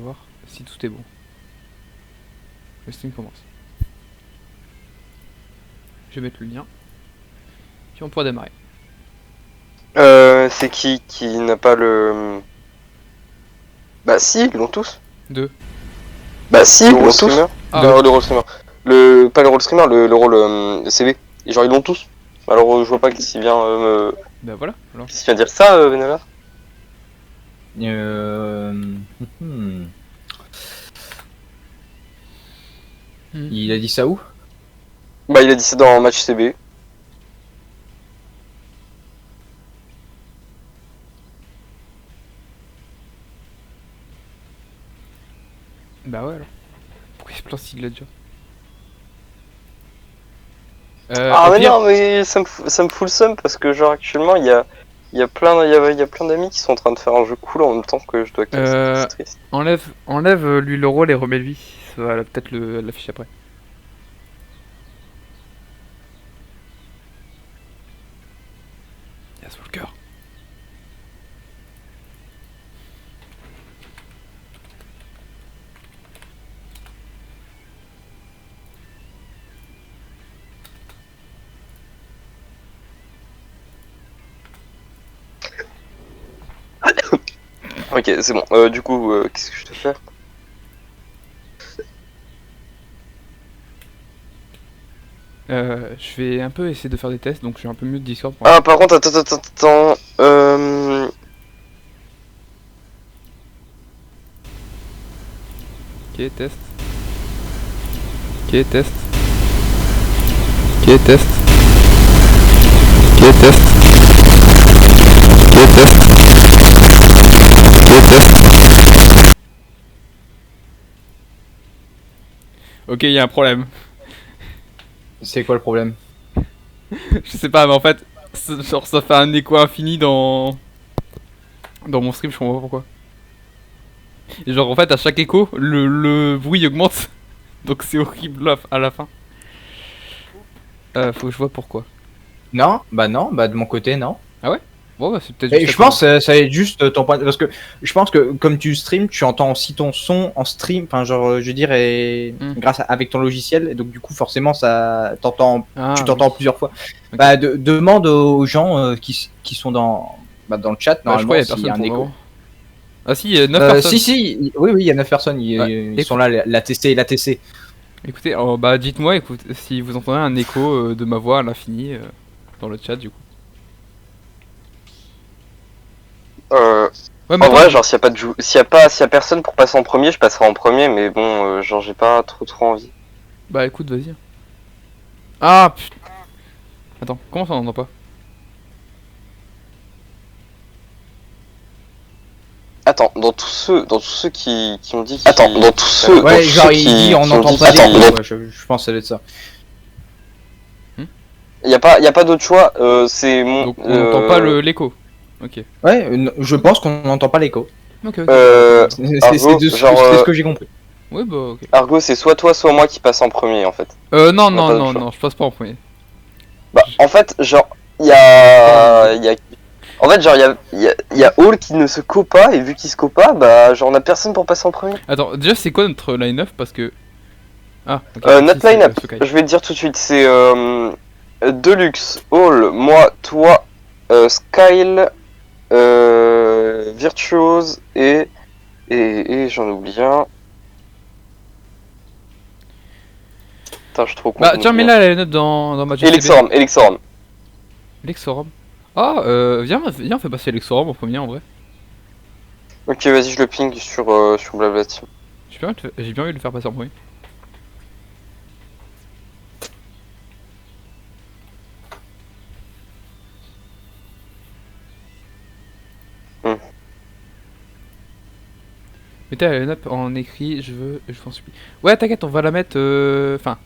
voir si tout est bon. Le stream commence. Je vais mettre le lien. Puis on pourra démarrer. C'est qui n'a pas le... Bah si, ils l'ont tous. Deux. Bah si, ils l'ont tous. Ah, Le rôle streamer. Pas le rôle streamer, le rôle CV. Et genre ils l'ont tous. Alors je vois pas qui vient bah voilà. Alors. qui vient dire ça, Venala. Il a dit ça où? Bah il a dit ça dans match CB. Bah ouais alors. Pourquoi il se plante s'il l'a déjà Ah mais pire... non, mais ça me fout le seum parce que genre actuellement il y a plein d'amis qui sont en train de faire un jeu cool en même temps que je dois casser. C'est triste. enlève lui le rôle et remets-lui. Ça va peut-être l'afficher après. Il a sous le cœur. Ok, c'est bon. Du coup, qu'est-ce que je te fais? Je vais un peu essayer de faire des tests, donc je suis un peu mieux de Discord. Ah, par contre, attends. Ok, test. Ok, test. Ok, test. Ok, test. Ok, test. Ok, test. Ok, il y a un problème. C'est quoi le problème? Je sais pas, mais en fait, genre ça fait un écho infini dans mon stream, je comprends pas pourquoi. Et genre en fait, à chaque écho, le bruit augmente. Donc c'est horrible à la fin. Faut que je vois pourquoi. Non, bah de mon côté, non. Bon, bah c'est peut-être Et juste. je pense que ça va être juste ton point. Parce que je pense que comme tu stream, tu entends aussi ton son en stream. Enfin, genre, je veux dire, grâce avec ton logiciel. Et donc, du coup, forcément, ça tu t'entends plusieurs fois. Ok. Bah, demande aux gens qui sont dans le chat. Bah, je crois Normalement, qu'il y a s'il y personne a un pour le écho. moment. Ah si, il y a 9 personnes. Si, oui, il y a 9 personnes. Ils sont là, la TC et la TC. Écoutez, bah dites-moi, écoute, si vous entendez un écho de ma voix à l'infini dans le chat du coup. En Ouais, mais vrai, attends, genre s'il y a personne pour passer en premier, je passerai en premier, mais bon, genre j'ai pas trop envie. bah écoute, vas-y. Ah putain. Attends, comment ça on n'entend pas? Attends, dans tous ceux qui ont dit Ouais, genre, il dit on n'entend pas d'écho. Je pense que ça doit être ça. y a pas d'autre choix, c'est mon... Donc on n'entend pas l'écho. Ok. Ouais, je pense qu'on n'entend pas l'écho. Ok, ok. C'est Argo, ce que j'ai compris. Ouais, bah ok. Argo, c'est soit toi, soit moi qui passe en premier, en fait. Non, On a pas d'autre non, choix. non, je passe pas en premier. Bah, en fait, genre, il y a... En fait, genre, il y a Hall qui ne se co pas, et vu qu'il se co pas, bah, genre, on a personne pour passer en premier. Attends, déjà c'est quoi notre line-up parce que... Ah, ok. Notre Si, line-up, Sokai. je vais te dire tout de suite, c'est Deluxe, Hall, moi, toi, Skyle, Virtuose et j'en oublie un. Putain, je suis trop con. Bah tiens, mets là la line-up dans ma Elixorum. Elexorum. Ah, viens, on fait passer Elexorum en premier en vrai. Ok, vas-y, je le ping sur Blabla Team. J'ai bien envie de le faire passer en premier. Mettez la line-up en écrit, je vous en supplie. Ouais, t'inquiète, on va la mettre. Enfin.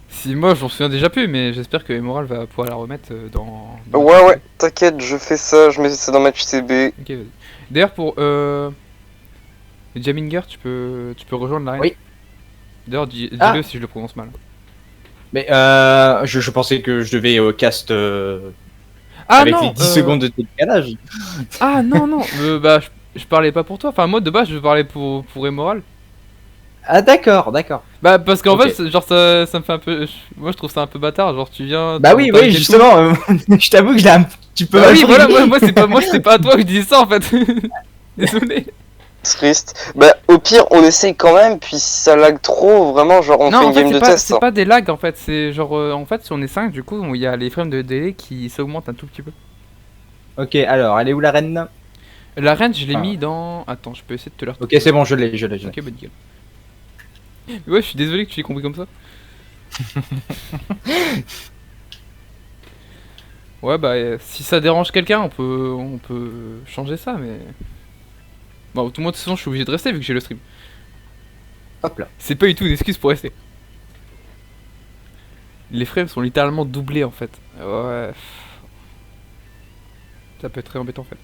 Si moi j'en souviens déjà plus, mais j'espère que Emerald va pouvoir la remettre dans Ouais, t'inquiète, je fais ça, je mets ça dans match CB. Ok, vas-y. D'ailleurs, pour Jaminger, tu peux rejoindre la reine. Oui. D'ailleurs, dis-le si je le prononce mal. Mais je pensais que je devais cast Ah avec non, les 10 secondes de décalage. Ah non, non, bah je parlais pas pour toi. Enfin, moi de base, je parlais pour Emerald. Ah d'accord, d'accord. Bah, parce qu'en Ok. fait, genre, ça me fait un peu. Moi, je trouve ça un peu bâtard. Genre, tu viens. Bah tu oui, m'en parles oui, et tout. justement, je t'avoue que je l'ai un petit peu Bah mal oui, pris. voilà, moi, c'est pas moi, c'était pas à toi que je disais ça en fait. Désolé. Triste. Bah, au pire, on essaye quand même, puis si ça lag trop, vraiment, genre, on Non, fait en une fait, game de c'est test. Hein. pas des lags en fait. C'est genre, en fait, si on est 5, du coup, il y a les frames de délai qui s'augmentent un tout petit peu. Ok, alors, elle est où la reine? La reine, je l'ai Ah. mis dans. Attends, je peux essayer de te la Ok, retrouver. c'est bon, je l'ai. Ok, bah nickel. Mais ouais, je suis désolé que tu l'aies compris comme ça. Ouais, bah, si ça dérange quelqu'un, on peut changer ça, mais. Bon, tout le monde, de toute façon, je suis obligé de rester vu que j'ai le stream. Hop là. C'est pas du tout une excuse pour rester. Les frames sont littéralement doublés en fait. Ouais. Ça peut être très embêtant en fait.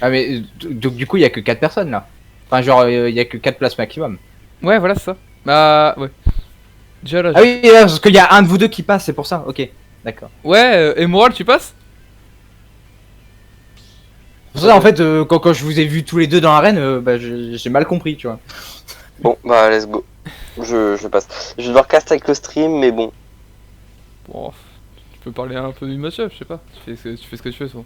Ah mais, donc du coup, il y a que 4 personnes là. Enfin, genre, il y a que 4 places maximum. Ouais, voilà, c'est ça. Bah, ouais. Déjà là, Ah oui, parce qu'il y a un de vous deux qui passe, c'est pour ça. Ok, d'accord. Ouais, Emerald, tu passes? Pour ça, en fait, quand je vous ai vu tous les deux dans l'arène, bah, j'ai mal compris, tu vois. Bon, bah, let's go. Je passe. Je vais devoir caster avec le stream, mais bon. Bon, tu peux parler un peu du match-up, je sais pas. Tu fais ce que tu fais souvent.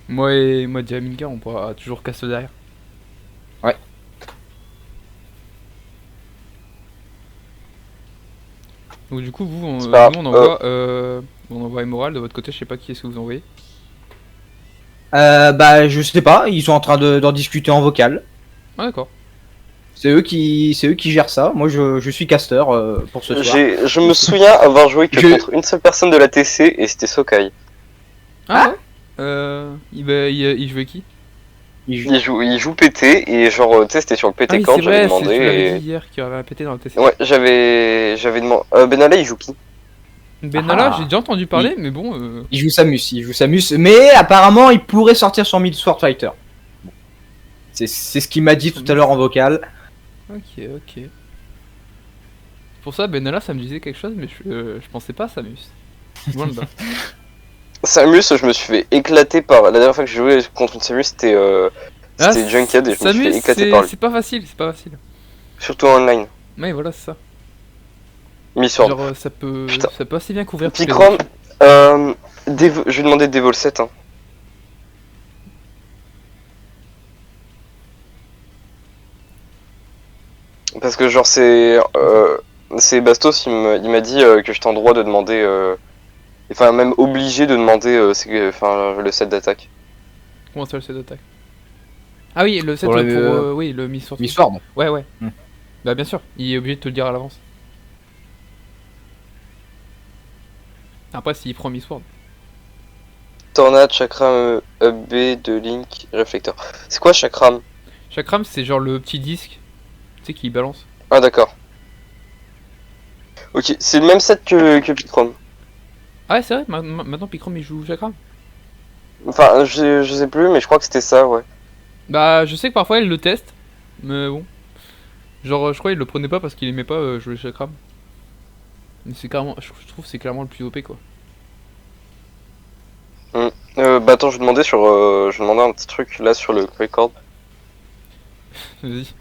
Moi et Diaminka, on pourra toujours casser derrière. Ouais. Donc du coup, vous, C'est pas nous grave. on envoie Emerald de votre côté, je sais pas qui est-ce que vous envoyez. Bah, je sais pas, ils sont en train d'en discuter en vocal. Ah d'accord. C'est eux qui gèrent ça. Moi, je suis caster pour ce soir. Je me souviens avoir joué que Je- contre une seule personne de la TC, et c'était Sokai. Ah ouais. Il jouait qui? Il joue PT, et genre, tu sais, c'était sur le Ah PT oui, camp, c'est j'avais vrai, tu l'avais demandé, dit hier qu'il y avait un pété dans le TC. et... Ouais, j'avais demandé... Benalla, il joue qui? Benalla, Ah. j'ai déjà entendu parler, mais bon. Il joue Samus, mais apparemment, il pourrait sortir sur Mid Sword Fighter. C'est ce qu'il m'a dit tout à l'heure en vocal. Ok, ok. Pour ça, Benalla, ça me disait quelque chose, mais je pensais pas à Samus. Loin de là. Samus, je me suis fait éclater par... La dernière fois que j'ai joué contre une Samus, c'était Junkhead, et je me suis fait éclater par lui. C'est pas facile, c'est pas facile. Surtout en online. Ouais, voilà, c'est ça. Miss Sword. Genre, Putain. ça peut assez bien couvrir toutes les Picrom, options. je vais demander Devol 7. Hein. Parce que genre c'est Bastos, il m'a dit que j'étais en droit de demander, enfin même obligé de demander le set d'attaque. Comment ça, le set d'attaque? Ah oui, le set Pour pour, le- oui, le Miss Sword. Mid Sword. Ouais, ouais. Hmm. Bah bien sûr, il est obligé de te le dire à l'avance. Après, s'il prend Miss Sword. Tornade, Chakram, Up B, de Link, Réflecteur. C'est quoi Chakram? Chakram, c'est genre le petit disque, tu sais, qui balance. Ah d'accord. Ok, c'est le même set que Picrom. Ah ouais, c'est vrai, maintenant Picrom il joue Chakram. Enfin, je sais plus, mais je crois que c'était ça, ouais. Bah, je sais que parfois il le teste, mais bon. Genre, je crois qu'il le prenait pas parce qu'il aimait pas jouer Chakram. Mais c'est carrément, je trouve que c'est clairement le plus OP quoi. Bah attends, je vais demander je vais demander un petit truc là sur le record. Vas-y.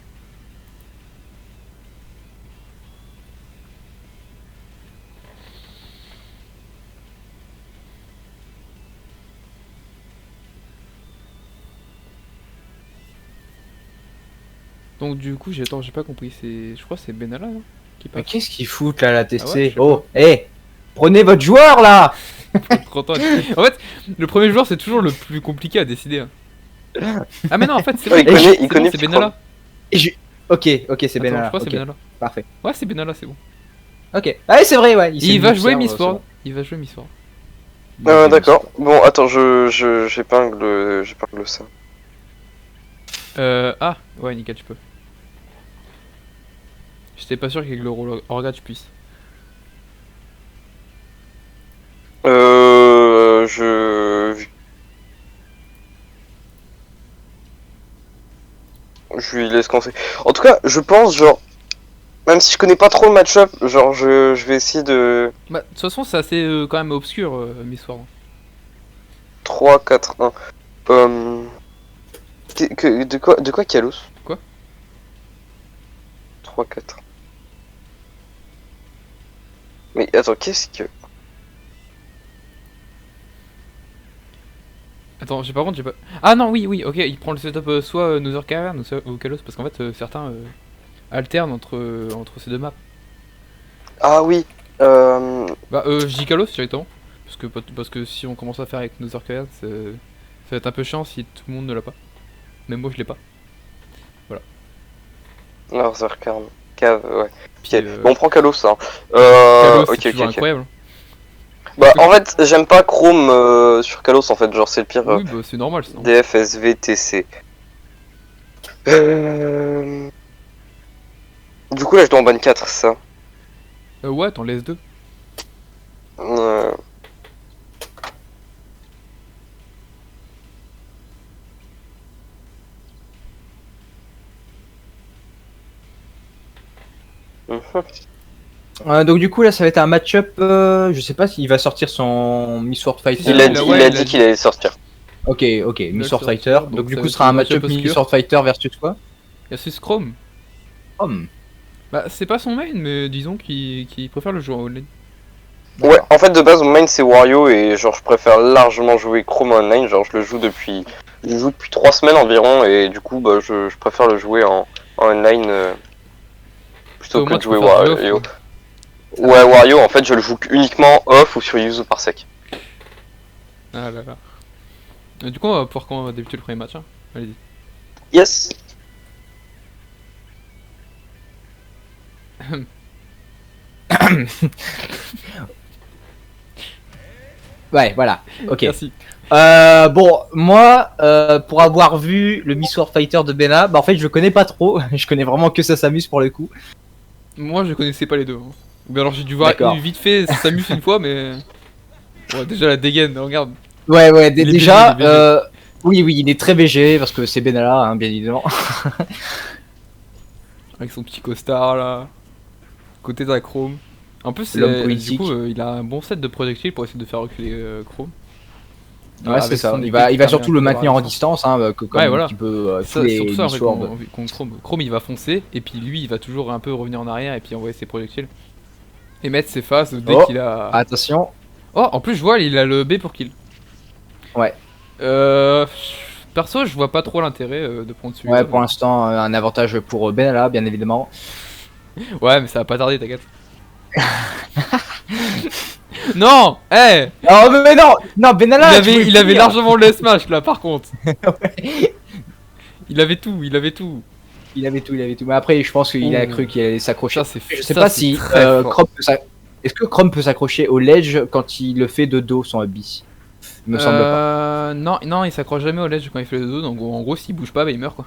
Donc du coup, j'ai pas compris, je crois que c'est Benalla hein, qui Mais passe. qu'est-ce qu'ils foutent là, la Ah ouais, TC? je sais Oh, hé, prenez votre joueur là. Content. En fait, le premier joueur c'est toujours le plus compliqué à décider. hein. Ah mais non, en fait, c'est Ouais, vrai, il connaît c'est Picrom. Benalla. Et ok, c'est Attends, je Benalla. crois que c'est ok, Benalla. Parfait. Ouais, c'est Benalla, c'est bon. Ok. Ah oui, c'est vrai, ouais. Il va jouer Miss Sword. Sword. Il va jouer Miss Sword. D'accord. Bon, attends, j'épingle ça. Ah, ouais, nickel, tu peux. J'étais pas sûr qu'avec le Orga tu puisses. Je lui laisse conseiller. En tout cas, je pense, genre, même si je connais pas trop le match-up, genre, je vais essayer de... Bah, de toute façon, c'est assez quand même obscur, Miss Sword. 3, 4, 1. De quoi Kalos? Quoi? 3, 4. Mais attends, qu'est-ce que... Attends, par contre, j'ai pas. Ah non, oui, ok, il prend le setup soit Nether Cavern ou Kalos, parce qu'en fait, certains alternent entre ces deux maps. Ah oui, Bah, je dis Kalos directement, parce que si on commence à faire avec Nether Cavern, ça va être un peu chiant si tout le monde ne l'a pas. Même moi, je l'ai pas. Northern Cave, ouais. Puis, Ok, bon, on prend Kalos, hein. Kalos, Ok, c'est toujours ok. incroyable. Bah, en fait, j'aime pas Chrome sur Kalos, en fait, genre, c'est le pire. Oui, bah, c'est normal, c'est normal. DF, SV, TC. Du coup, là, je dois en ban 4, ça. Ouais, t'en laisses deux. Euh, mhm. Donc du coup là ça va être un match-up, je sais pas s'il va sortir son Miss Sword Fighter. Il a dit qu'il allait sortir. Ok, Miss Sword sortir, Fighter. donc Donc du ça coup va ce sera un être un match-up match-up Miss obscur. Sword Fighter versus quoi? Versus Chrome. Homme. Bah, c'est pas son main, mais disons qu'il préfère le jouer en online. Ouais, en fait, de base, mon main, c'est Wario, et genre, je préfère largement jouer Chrome online. Genre, je le joue depuis 3 semaines environ, et du coup, bah, je préfère le jouer en online plutôt Au que moins, de tu jouer peux faire du Wario. off, Ouais, Wario, en fait, je le joue uniquement off ou sur Yuzu par sec. Ah là là. Du coup, on va pouvoir quand débuter le premier match. Hein. Allez-y. Yes. Ouais, voilà. Ok. Merci. Bon, moi, pour avoir vu le Miss Sword Fighter de Bena, bah en fait je le connais pas trop. Je connais vraiment que ça s'amuse pour le coup. Moi, je connaissais pas les deux. Hein. Ou bien alors, j'ai dû voir D'accord. vite fait Samus une fois, mais. Ouais, déjà la dégaine, regarde. Ouais, Il est déjà, BG, il est BG. oui, il est très VG parce que c'est Benalla, hein, bien évidemment. Avec son petit costard là. Côté de la Chrome. En plus, L'homme du politique. coup, il a un bon set de projectiles pour essayer de faire reculer Chrome. Ouais, c'est Avec ça. son Il épée va qui permet surtout un le peu maintenir en d'avoir distance, hein, comme Ouais, un voilà. petit peu tous Ça, les surtout ça, Miss après, Sword. contre Chrome. Chrome, il va foncer, et puis lui, il va toujours un peu revenir en arrière et puis envoyer ses projectiles. Et mettre ses phases dès Oh. qu'il a. Attention. Oh, en plus, je vois, il a le B pour kill. Ouais. Perso, je vois pas trop l'intérêt de prendre celui-là. Ouais, pour l'instant, un avantage pour Benalla, bien évidemment. Ouais, mais ça va pas tarder, t'inquiète. Non, hey, Oh, mais non, non, Benalla. il avait largement le smash là, par contre. Il avait tout, Il avait tout. Mais après, je pense qu'il a Ouh. cru qu'il allait s'accrocher. Ça, c'est Je sais ça, pas c'est si très fort. Chrome peut Est-ce que Chrome peut s'accrocher au ledge quand il le fait de dos son Abyss? Il me semble pas. Non, il s'accroche jamais au ledge quand il fait le dos, donc en gros, s'il bouge pas, bah il meurt quoi.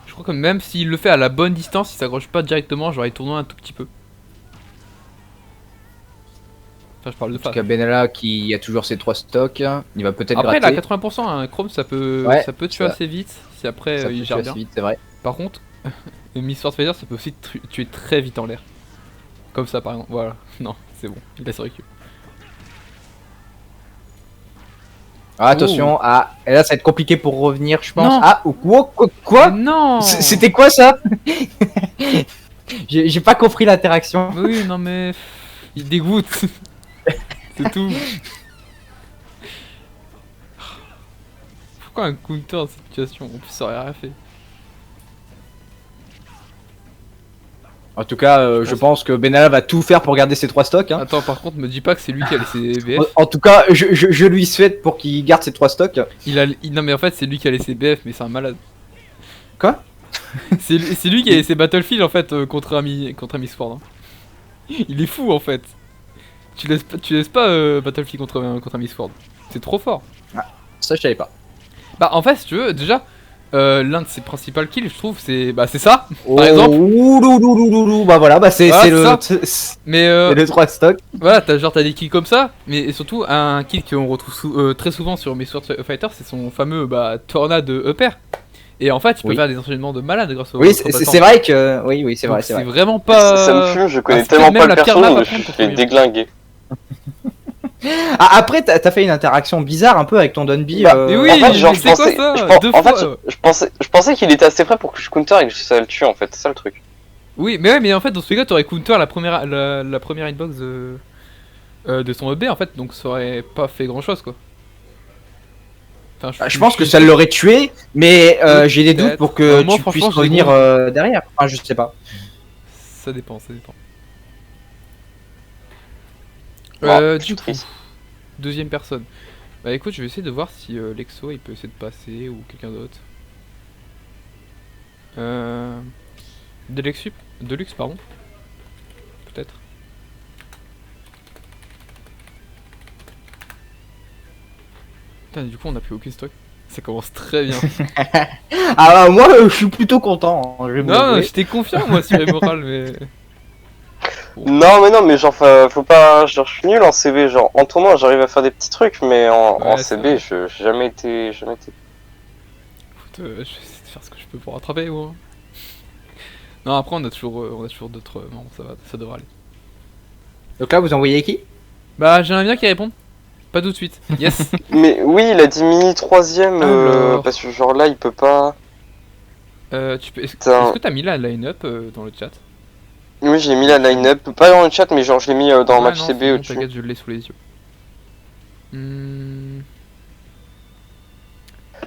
Je crois que même s'il le fait à la bonne distance, il s'accroche pas directement, genre il tourne un tout petit peu. Enfin, je parle de En tout face. cas, Benalla qui a toujours ses 3 stocks, il va peut-être Après, il a gratter. 80%, un Chrome ça peut tuer ça- assez vite si après Ça il peut gère tuer bien. assez vite, c'est vrai. Par contre, Miss Sword Fighter ça peut aussi tuer très vite en l'air. Comme ça par exemple, voilà. Non, c'est bon, il a ses recul. Ah, attention, et là ça va être compliqué pour revenir, je pense. Non. Ah, ou quoi Mais non. C'était quoi ça? J'ai pas compris l'interaction. Mais oui, non mais... Il dégoûte. C'est tout. Pourquoi un counter dans cette situation? En plus ça aurait rien fait. En tout cas, je pense que Benalla va tout faire pour garder ses 3 stocks. Hein. Attends, par contre, me dis pas que c'est lui qui a laissé BF. En tout cas, je lui souhaite pour qu'il garde ses 3 stocks. Non mais en fait c'est lui qui a laissé BF, mais c'est un malade. Quoi? C'est lui qui a laissé Battlefield en fait contre Miss Sword. Hein. Il est fou en fait. Tu laisses pas Battlefield contre Miss Sword. C'est trop fort. Ça, je savais pas. Bah en fait si tu veux déjà l'un de ses principales kills je trouve c'est ça par exemple. Bah voilà, bah c'est Voilà, le, Mais le 3 stocks. voilà, t'as des kills comme ça, mais surtout un kill qu'on retrouve très souvent sur Miss Sword Fighter, c'est son fameux tornade upper. Et en fait, il peut Oui. faire des enchaînements de malade grâce au. Oui, c'est vrai que. Oui, c'est Donc vrai, c'est vrai. vraiment Ça pas. me fume, je connais c'était tellement même pas la le pire perso, map donc à je prendre suis pour fait lui. déglinguer. Ah, après, t'as fait une interaction bizarre un peu avec ton Dunby. Bah, Mais oui, en fait, genre, mais c'est quoi ça? Deux en fait, fois. je pensais qu'il était assez près pour que je counter et que ça le tue en fait, c'est ça le truc. Oui, mais ouais, mais en fait, dans ce cas, t'aurais counter la première hitbox de son EB en fait, donc ça aurait pas fait grand chose quoi. Enfin, Je pense que ça l'aurait tué, mais j'ai des doutes peut-être. pour que Moi, tu puisses franchement, j'ai revenir gros- derrière. Enfin, je sais pas. Ça dépend, ça dépend. Bon, je suis Du coup, triste. deuxième personne. Bah écoute, je vais essayer de voir si Lexo il peut essayer de passer ou quelqu'un d'autre. Deluxe, pardon. Peut-être. Putain, du coup, on a plus aucun stock. Ça commence très bien. Ah, moi, je suis plutôt content. Hein, je vais vous Non, avouer. j'étais confiant moi sur Emerald, mais. Non, mais genre, faut pas. Genre, je suis nul en CB. Genre, en tournoi, j'arrive à faire des petits trucs, mais en Ouais, c'est CB, vrai. j'ai jamais été. Écoute, je vais essayer de faire ce que je peux pour rattraper, moi. Non, après, on a toujours d'autres. Non, ça va, ça devrait aller. Donc là, vous envoyez qui? Bah, j'aimerais bien qu'il réponde. Pas tout de suite. Yes. Mais oui, il a dit mini troisième, Alors. parce que genre là, il peut pas. Putain. Est-ce que t'as mis la line-up dans le chat? Oui, j'ai mis la line-up, pas dans le chat, mais genre, je l'ai mis dans Ouais, match non, CB c'est bon, au-dessus. t'inquiète, je l'ai sous les yeux.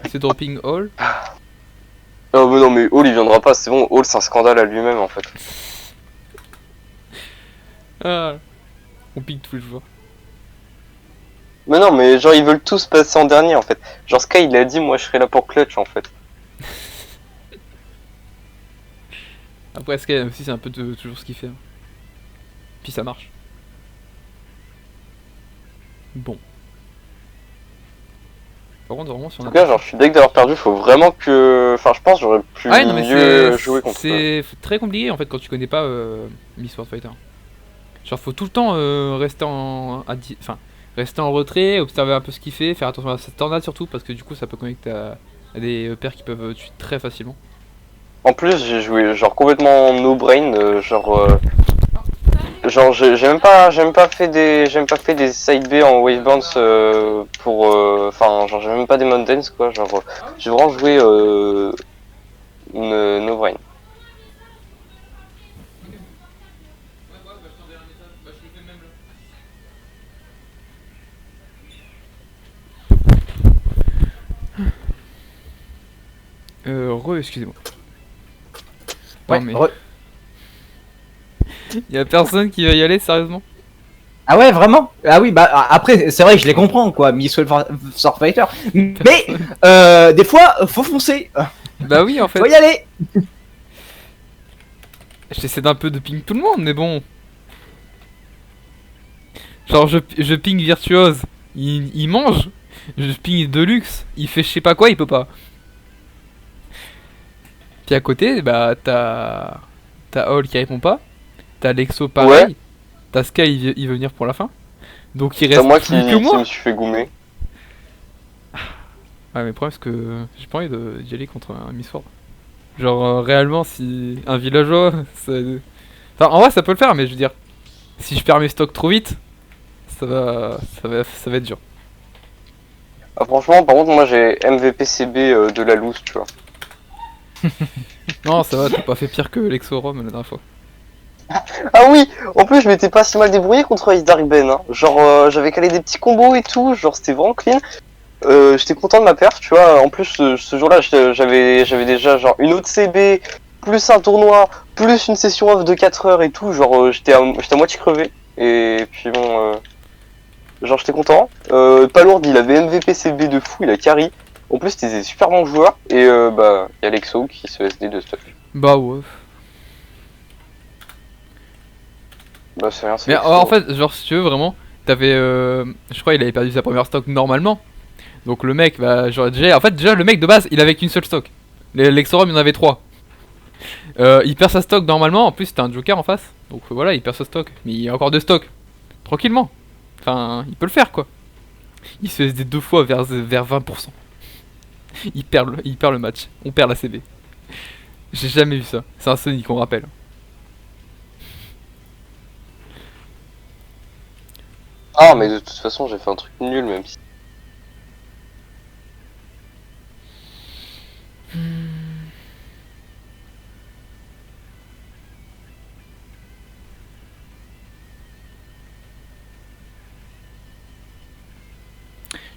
C'est dropping all. Oh, mais non, mais Hall il viendra pas, c'est bon, Hall c'est un scandale à lui-même en fait. Ah, on pique tous les joueurs. Mais non, mais genre, ils veulent tous passer en dernier en fait. Genre, Sky il a dit, moi je serai là pour clutch en fait. Après, Sky aussi, c'est un peu toujours ce qu'il fait. Hein. Puis ça marche. Bon. Par contre, vraiment, si on En a tout cas, genre, je suis deg d'avoir perdu, faut vraiment que. Enfin, je pense que j'aurais pu Ah ouais, non, mais mieux jouer contre eux. c'est très compliqué en fait quand tu connais pas Miss World Fighter. Genre, faut tout le temps rester enfin, rester en retrait, observer un peu ce qu'il fait, faire attention à sa tornade surtout parce que du coup, ça peut connecter à des pairs qui peuvent tuer très facilement. En plus, j'ai joué genre complètement no brain, genre j'ai même pas fait des side B en wave bounce pour enfin genre j'ai même pas des mountains quoi, genre j'ai vraiment joué no brain. Excusez-moi. Ouais, Non, mais y a personne qui va y aller sérieusement. Ah ouais, vraiment? Ah oui, bah après, c'est vrai que je les comprends, quoi, Miss Sword Fighter. Mais, des fois, faut foncer. Bah oui, en fait. Faut y aller. J'essaie d'un peu de ping tout le monde, mais bon. Genre, je ping Virtuose, il mange. Je ping Deluxe, il fait je sais pas quoi, il peut pas. Puis à côté, bah t'as Hall qui répond pas. T'as Lexo pareil. Ouais. T'as Sky, il veut venir pour la fin. Donc il C'est reste moi plus que qui moi. me suis fait goumer. Ouais, mais le problème c'est que j'ai pas envie d'y aller contre un Miss Ford. Genre réellement si un villageois, enfin en vrai ça peut le faire, mais je veux dire, si je perds mes stocks trop vite, ça va être dur. Ah, franchement, par contre, moi j'ai MVP CB de la loose, tu vois. Non, ça va, t'as pas fait pire que Lexo Rome la dernière fois. Ah oui, en plus je m'étais pas si mal débrouillé contre Ice Dark Ben, hein. Genre j'avais calé des petits combos et tout, genre c'était vraiment clean. J'étais content de ma perf, tu vois. En plus ce jour-là j'avais déjà genre une autre CB, plus un tournoi, plus une session off de 4 heures et tout, genre j'étais à moitié crevé. Et puis bon, genre j'étais content. Palourde il avait MVP CB de fou, il a carry. En plus c'était des super bons joueurs et bah il y a Lexo qui se SD de stuff. Bah ouais. Bah c'est rien, c'est Mais Lexo. en fait, genre si tu veux vraiment, t'avais, je crois il avait perdu sa première stock normalement. Donc le mec, bah j'aurais déjà, en fait déjà le mec de base, il avait qu'une seule stock. L'Exorum il en avait 3. Il perd sa stock normalement, en plus c'était un joker en face. Donc voilà, il perd sa stock. Mais il y a encore 2 stocks. Tranquillement. Enfin, il peut le faire quoi. Il se SD 2 fois vers 20%. Il perd le match. On perd la CB. J'ai jamais vu ça. C'est un Sonic, on rappelle. Ah, mais de toute façon, j'ai fait un truc nul, même si.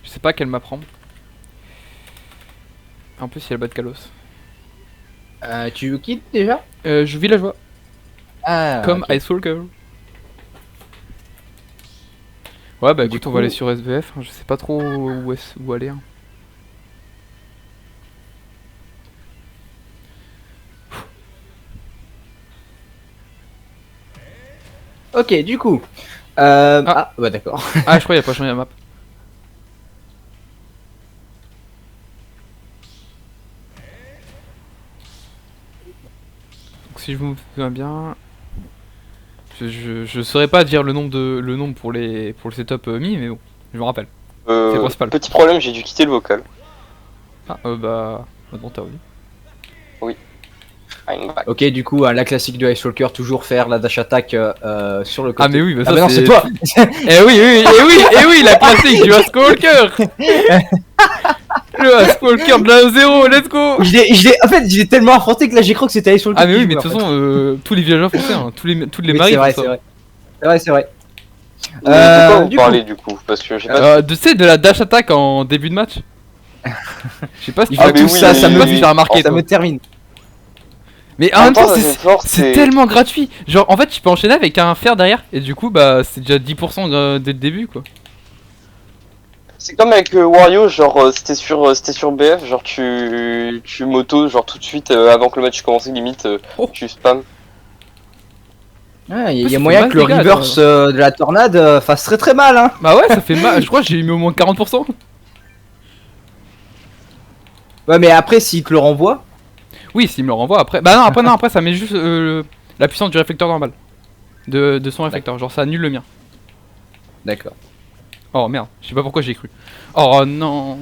Je sais pas quelle map prendre. En plus, il y a le bas de Kalos. Tu quittes déjà? Je joue villageois, Ah, comme ok. Ice Walker. Ouais, bah Du écoute, on coup- va aller sur SVF. Je sais pas trop où aller. Hein. Ok, du coup. Ouais, d'accord. Ah, je crois qu'il a pas changé la map. Donc, si je me souviens bien. Je saurais pas dire le nombre pour le setup mis, mais bon, je me rappelle. C'est le principal. Petit problème, j'ai dû quitter le vocal. Ah, bon, t'as oublié. I'm back. Ok, du coup, la classique de Ice Walker, toujours faire la dash attack sur le côté. Ah, mais oui, bah Ah, ça bah non, c'est toi. Eh oui, la classique du Ask Walker. Le Ask Walker de la 0, let's go. En fait, je l'ai tellement affronté que là, j'ai cru que c'était Ice Walker. Ah, mais qui oui, mais jouait, de toute en fait. façon, tous les villageois français, hein, toutes les Oui, maris c'est vrai, font c'est ça. vrai. C'est vrai, c'est vrai. Mais de quoi vous du parlez du coup? Parce que j'ai pas. Tu sais, de la dash attack en début de match. Je sais pas si Il tu faut Ah, mais tout oui, ça, ça oui, me oui, tu oui. as remarqué. ça Toi. me termine. Mais en En même temps, ça fait fort, c'est tellement gratuit. Genre, en fait, tu peux enchaîner avec un fer derrière, et du coup, bah, c'est déjà 10% dès le début, quoi. C'est comme avec Wario, genre c'était sur BF, genre tu moto genre tout de suite avant que le match commence limite Oh. tu spam. Il plus, y ça a fait moyen mal que le de dégâts, reverse de la tornade fasse très très mal, hein. Bah ouais, ça fait mal. Je crois que j'ai mis au moins 40%. Ouais, mais après, s'il te le renvoie. Oui, s'il me le renvoie après. Bah non, après, ça met juste la puissance du réflecteur normal. De son réflecteur. Genre, ça annule le mien. D'accord. Oh merde, je sais pas pourquoi j'ai cru. Oh non.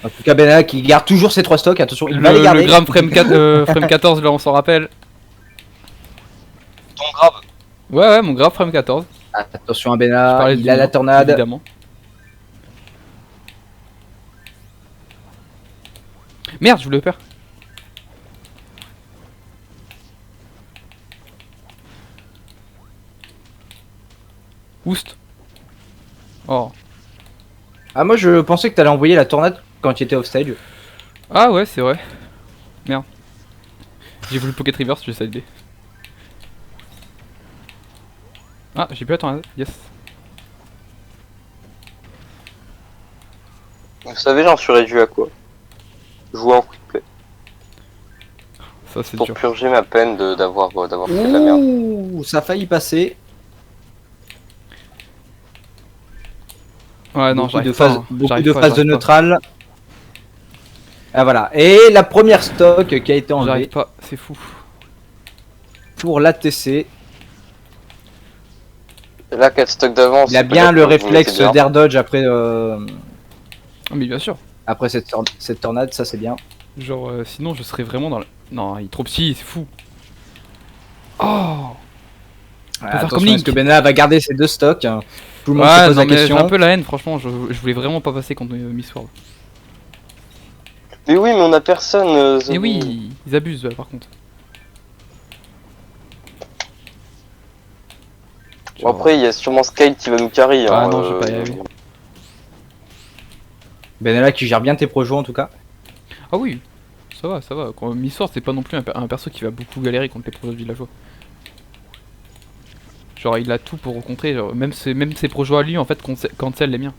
En tout cas, Benalla qui garde toujours ses 3 stocks. Attention, il va les garder. Le gramme frame 14, là, on s'en rappelle. Ton grave. Ouais, mon grave frame 14. Attention à Je Benalla, parlais il du a la mien, tornade. évidemment. Merde, je voulais le faire. Oust. Oh. Ah, moi je pensais que t'allais envoyer la tornade quand tu étais offstage. Ah ouais, c'est vrai. Merde. J'ai voulu pocket reverse, j'ai sidé. Ah, j'ai plus la tornade. Yes. Vous savez j'en suis réduit à quoi? Jouer en quick play. Ça, c'est Pour dur. purger ma peine d'avoir fait de la merde. Ouh, ça a failli passer. Ouais, non, Beaucoup j'arrive de pas. phases, Hein. beaucoup J'arrive de pas, phases de j'arrive pas. neutral. Ah voilà. Et la première stock qui a été J'arrive enlevée pas, c'est fou. pour l'ATC. Et là 4 stocks d'avance. Il a bien le réflexe d'air dodge après, Ah, mais bien sûr. après cette tornade, ça c'est bien. Genre, sinon, je serais vraiment dans le. Non, il est trop petit, c'est fou. Oh! faire comme Attention, Link. est-ce que Benalla va garder ses 2 stocks? Tout le monde se Ouais, pose non, la mais j'ai question. un peu la haine, franchement. Je voulais vraiment pas passer contre Miss World. Mais oui mais on a personne. Et Zobby. oui, ils abusent là, par contre. Bon, après il y a sûrement Sky qui va nous carry. Ah hein, non, je vais pas y arriver. Benalla qui gère bien tes projets en tout cas. Ah oui, ça va, ça va. Quand Miss World, c'est pas non plus un perso qui va beaucoup galérer contre les projets villageois. Genre, il a tout pour rencontrer. Genre, même ses projets à lui, en fait, cancel les miens.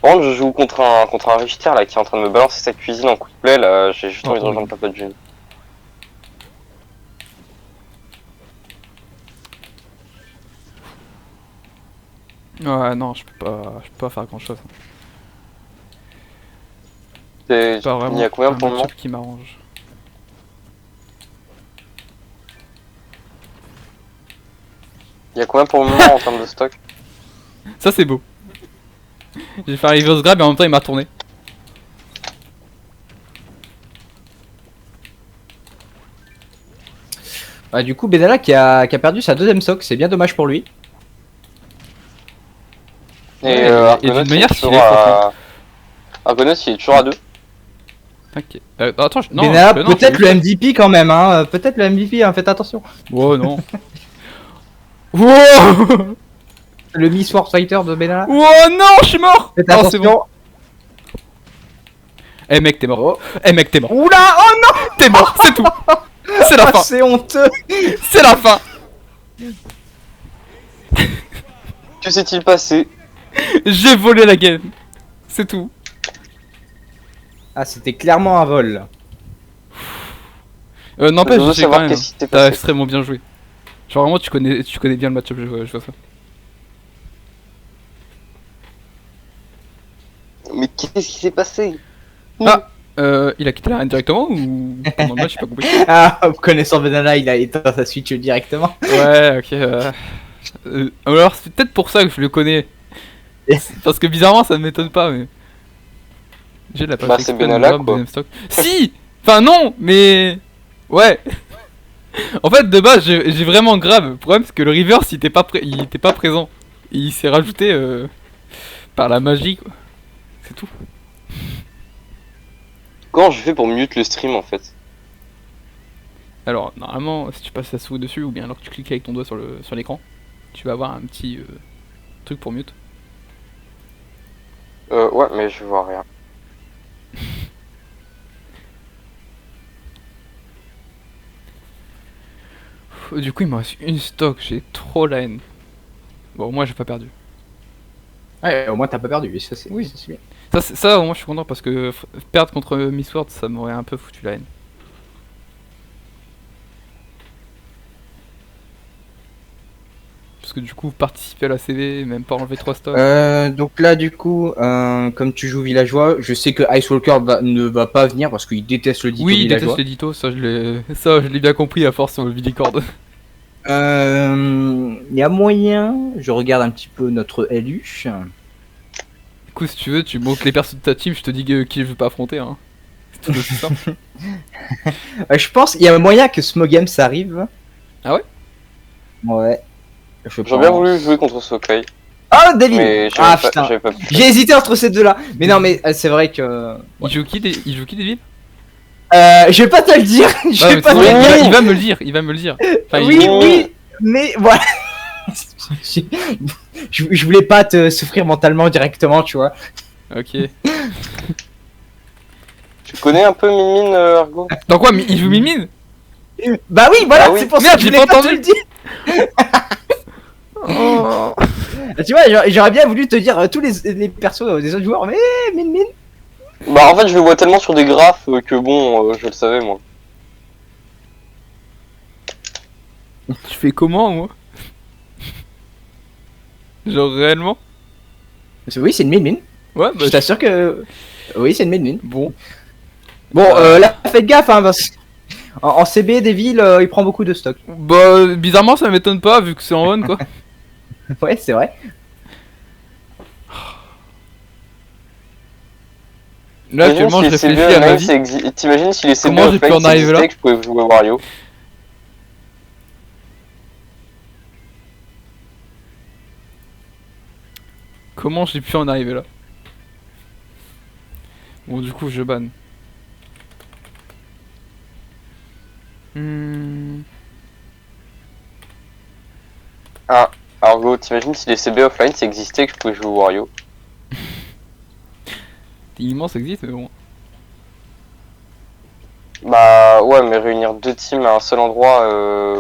Par contre je joue contre un Richter là qui est en train de me balancer sa cuisine en quick play là, j'ai juste envie de rejoindre Papa June. Ouais, non, je peux pas faire grand chose. C'est Pas vraiment il y a combien un pour le moment? match-up qui m'arrange. Il y a combien pour le moment en termes de stock? Ça, c'est beau. J'ai fait un reverse grab et en même temps, il m'a retourné. Bah, du coup, Benalla qui a perdu sa deuxième stock, c'est bien dommage pour lui. Ouais, et d'une manière, s'il est Argonaut, il est toujours à 2. T'inquiète. Attends, non, Benalla, non, peut-être le MVP quand même, hein. Peut-être le MVP, hein, faites attention. Oh non. Wow. Le Miss Sword Fighter de Benalla. Oh non, je suis mort. Faites Oh, c'est attention. bon. Eh mec, t'es mort. Oh. Eh mec, t'es mort. Oula, oh non. T'es mort, c'est tout. C'est la Oh, fin. c'est honteux. C'est la fin. Que s'est-il passé? J'ai volé la game. C'est tout. Ah, c'était clairement un vol. N'empêche, Je veux j'ai savoir quand même. qu'est-ce qui s'est T'as passé. extrêmement bien joué. Genre vraiment, tu connais bien le match-up, je vois ça. Mais qu'est-ce qui s'est passé? Ah, il a quitté l'arène directement ou pendant le match, j'ai pas compris. Ah, connaissant Benalla, il a éteint sa Switch directement. Ouais, ok. Alors, c'est peut-être pour ça que je le connais. Parce que bizarrement, ça ne m'étonne pas, mais. J'ai de la Bah, c'est Benalla, quoi. Stock. Si. Enfin non, mais. Ouais. En fait, de base, j'ai vraiment grave. Le problème, c'est que le reverse, il était pas présent. Et il s'est rajouté par la magie, quoi. C'est tout. Comment je fais pour mute le stream en fait? Alors, normalement, si tu passes la souris dessus, ou bien alors que tu cliques avec ton doigt sur l'écran, tu vas avoir un petit truc pour mute. Ouais, mais je vois rien. Du coup, il me reste une stock, j'ai trop la haine. Bon, moi, j'ai pas perdu. Ouais, au moins t'as pas perdu, et ça c'est Oui. c'est bien. Ça, au moins, je suis content parce que perdre contre Miss World, ça m'aurait un peu foutu la haine. Parce que du coup, participer à la CV, même pas enlever 3 stocks. Donc là, du coup, comme tu joues villageois, je sais que Ice Walker ne va pas venir parce qu'il déteste le dito Oui, il villageois. déteste l'édito, ça je l'ai bien compris à force sur le Villicord. Il y a moyen, je regarde un petit peu notre LU. Du coup, si tu veux, tu montes les persos de ta team, je te dis qui je veux pas affronter. Hein. C'est tout aussi simple. Je pense qu'il y a moyen que Smogam ça arrive. Ah ouais? Ouais. J'aurais bien voulu jouer contre Sokai, Ah, David. mais Ah putain. j'avais pas pu. J'ai hésité entre ces deux-là. Mais non, mais c'est vrai que. Il joue qui David? Je vais pas te le dire. Je Ouais, vais mais pas te sinon, le dire. il va me le dire, il va me le dire. Enfin, Oui, il- oui, mais voilà. Je voulais pas te souffrir mentalement directement, tu vois. Ok. Tu connais un peu Mimine, Argo? Dans quoi? Il joue Mimine? Bah oui, voilà, Ah oui. c'est pour ça Merde, que je j'ai voulais pas pas te entendu. le dire. Tu vois, j'aurais bien voulu te dire tous les persos des autres joueurs, mais mine. Bah en fait je le vois tellement sur des graphes que bon, je le savais moi. Tu fais comment, moi? Genre réellement? Oui, c'est une mine. Ouais, bah Je t'assure que. Oui, c'est une mine. bon. Bon, là, faites gaffe, hein, parce en CB des villes, il prend beaucoup de stock. Bah, bizarrement, ça m'étonne pas vu que c'est en on, quoi. Ouais, c'est vrai. Là, actuellement, je T'imagines si les réfléchis à ma CB vie. online, t'imagines si les CB Comment j'ai pu offline en arriver là existaient, que je pouvais jouer Wario. Comment j'ai pu en arriver là? Bon, du coup, je banne. Argo, t'imagines si les CB offline ça existait, que je pouvais jouer Wario. Techniquement, ça existe, mais bon. Bah ouais, mais réunir deux teams à un seul endroit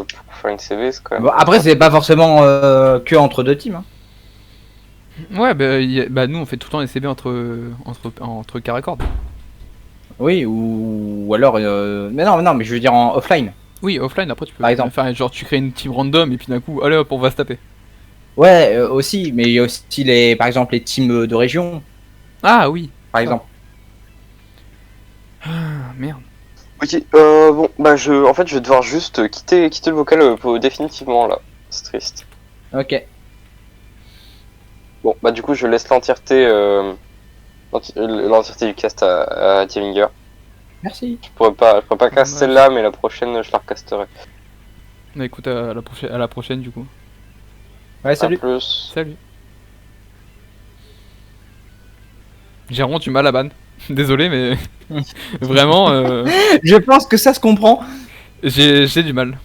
pour faire une CB, c'est quand même... Bon, après, c'est pas forcément que entre deux teams. Hein. Ouais, bah, nous, on fait tout le temps les CB entre carré cordes. Oui, ou alors. Mais non, mais je veux dire en offline. Oui, offline, après, tu peux. Par exemple. Enfin, genre, tu crées une team random et puis d'un coup, allez hop, on va se taper. Ouais, aussi, mais il y a aussi par exemple les teams de région, Ah oui. par exemple. Ah, merde. Ok, bon, bah en fait je vais devoir juste quitter le vocal définitivement là. C'est triste. Ok. Bon, bah du coup je laisse l'entièreté du cast à Dieminger. Merci. Je pourrais pas caster celle-là, mais la prochaine je la recasterai. Bah écoute, à la prochaine du coup. Ouais, salut. À plus. Salut. J'ai vraiment du mal à ban. Désolé, mais vraiment, Je pense que ça se comprend. j'ai du mal.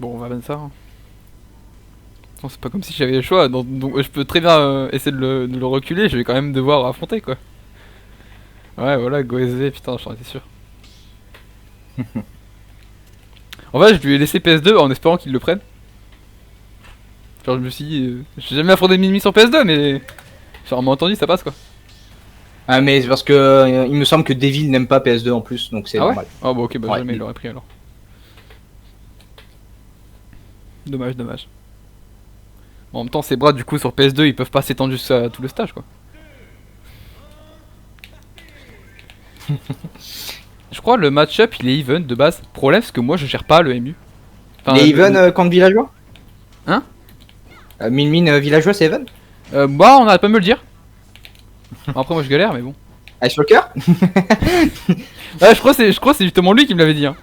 Bon, on va ban ça. Hein. Non, c'est pas comme si j'avais le choix. Donc, je peux très bien essayer de le reculer. Je vais quand même devoir affronter quoi. Ouais, voilà, Goezé, putain, j'en étais sûr. En fait, je lui ai laissé PS2 en espérant qu'il le prenne. Genre, je me suis dit, j'ai jamais affronté de Mimi sur PS2, mais genre, on m'a entendu, ça passe quoi. Ah, mais c'est parce que il me semble que Devil n'aime pas PS2 en plus, donc c'est Ah ouais? normal. Oh bah ok, bah Ouais. jamais il l'aurait pris alors. Dommage, dommage. Bon, en même temps, ses bras du coup sur PS2 ils peuvent pas s'étendre jusqu'à tout le stage quoi. Je crois le match-up il est even de base. Problème c'est que moi je gère pas le MU. Enfin, Les even contre villageois. Hein? Min villageois c'est even. Bah on arrête pas de me le dire. Bon, après moi je galère mais bon. Ice Walker. Ouais je crois que c'est justement lui qui me l'avait dit hein.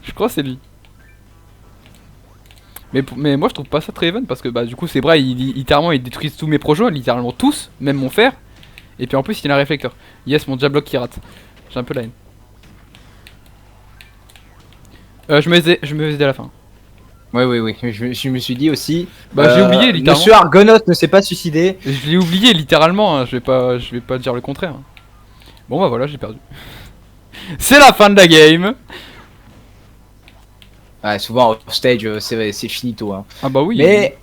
Je crois que c'est lui. Mais moi je trouve pas ça très even parce que bah du coup ses bras littéralement ils détruisent tous mes projets, littéralement tous, même mon fer. Et puis en plus il a un réflecteur. Yes mon diablock qui rate. J'ai un peu la haine. Je me faisais dès la fin. Oui, je me suis dit aussi. Bah j'ai oublié littéralement. Monsieur Argonos ne s'est pas suicidé. Je l'ai oublié littéralement, hein. Je vais pas dire le contraire. Hein. Bon bah voilà j'ai perdu. C'est la fin de la game. Ouais, souvent off stage c'est finito hein. Ah bah oui. Mais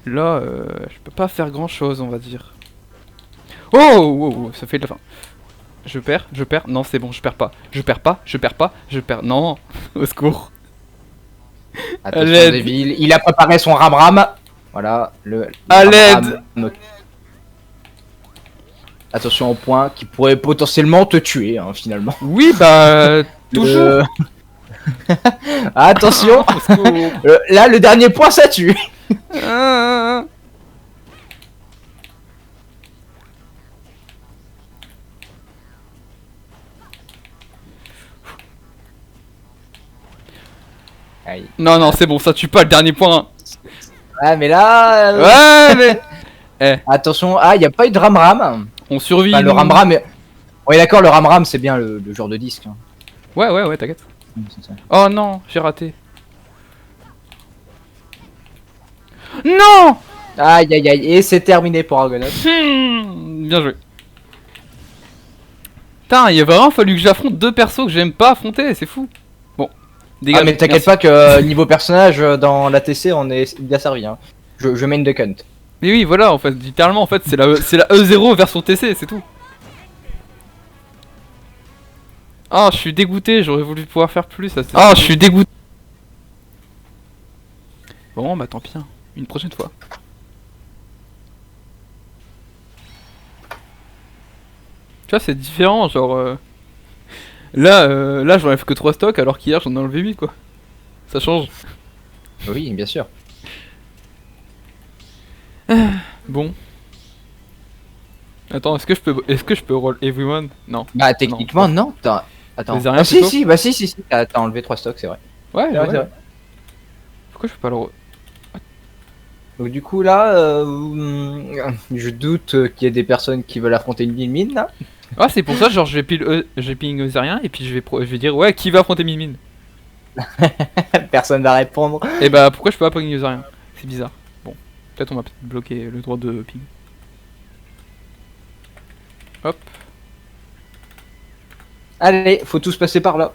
Là, je peux pas faire grand chose, on va dire. Oh, oh, oh, ça fait de la fin. Je perds. Non, c'est bon, je perds pas. Je perds. Non, au secours. attention l'aide. Devil, il a préparé son ram. Voilà, le À ram-ram. Attention au point qui pourrait potentiellement te tuer hein, finalement. Oui, bah, toujours. Attention. Au secours. Là le dernier point ça tue. Ah. Aïe. Non, c'est bon, ça tue pas le dernier point. Ouais mais là. Ouais, mais. Attention, il y a pas eu de ram-ram. On survit. Enfin, le nous. ram-ram. Oui d'accord, le ram-ram c'est bien le genre de disque. Hein. Ouais, t'inquiète. C'est ça. Oh non, j'ai raté. Non. Aïe, et c'est terminé pour Argonaut. Bien joué. Putain, il a vraiment fallu que j'affronte deux persos que j'aime pas affronter, c'est fou. Bon, dégage. Ah, mais t'inquiète pas que niveau personnage, dans la TC, on est bien servi. Hein. Je main de cunt. Mais oui, voilà, en fait, littéralement, en fait, c'est la E0 version TC, c'est tout. Ah, je suis dégoûté, j'aurais voulu pouvoir faire plus. Ah, je suis dégoûté. Bon, bah tant pis, hein. Une prochaine fois. Tu vois, c'est différent, genre... Là, j'en ai fait que 3 stocks, alors qu'hier, j'en ai enlevé 8, quoi. Ça change. Oui, bien sûr. Bon. Attends, est-ce que je peux roll everyone? Non. Bah, techniquement, non. Attends. Les ariens, Ah, si, plutôt si, bah, si. T'as enlevé 3 stocks, c'est vrai. Ouais, C'est vrai, ouais. c'est vrai. Pourquoi je peux pas le roll? Donc, du coup, là, je doute qu'il y ait des personnes qui veulent affronter une mine là. Ah, c'est pour ça, genre, je vais ping Zerien et puis je vais dire, ouais, qui va affronter Mimine? Personne va répondre. Et bah, pourquoi je peux pas ping Zerien? C'est bizarre. Bon, peut-être on va bloquer le droit de ping. Hop. Allez, faut tous passer par là.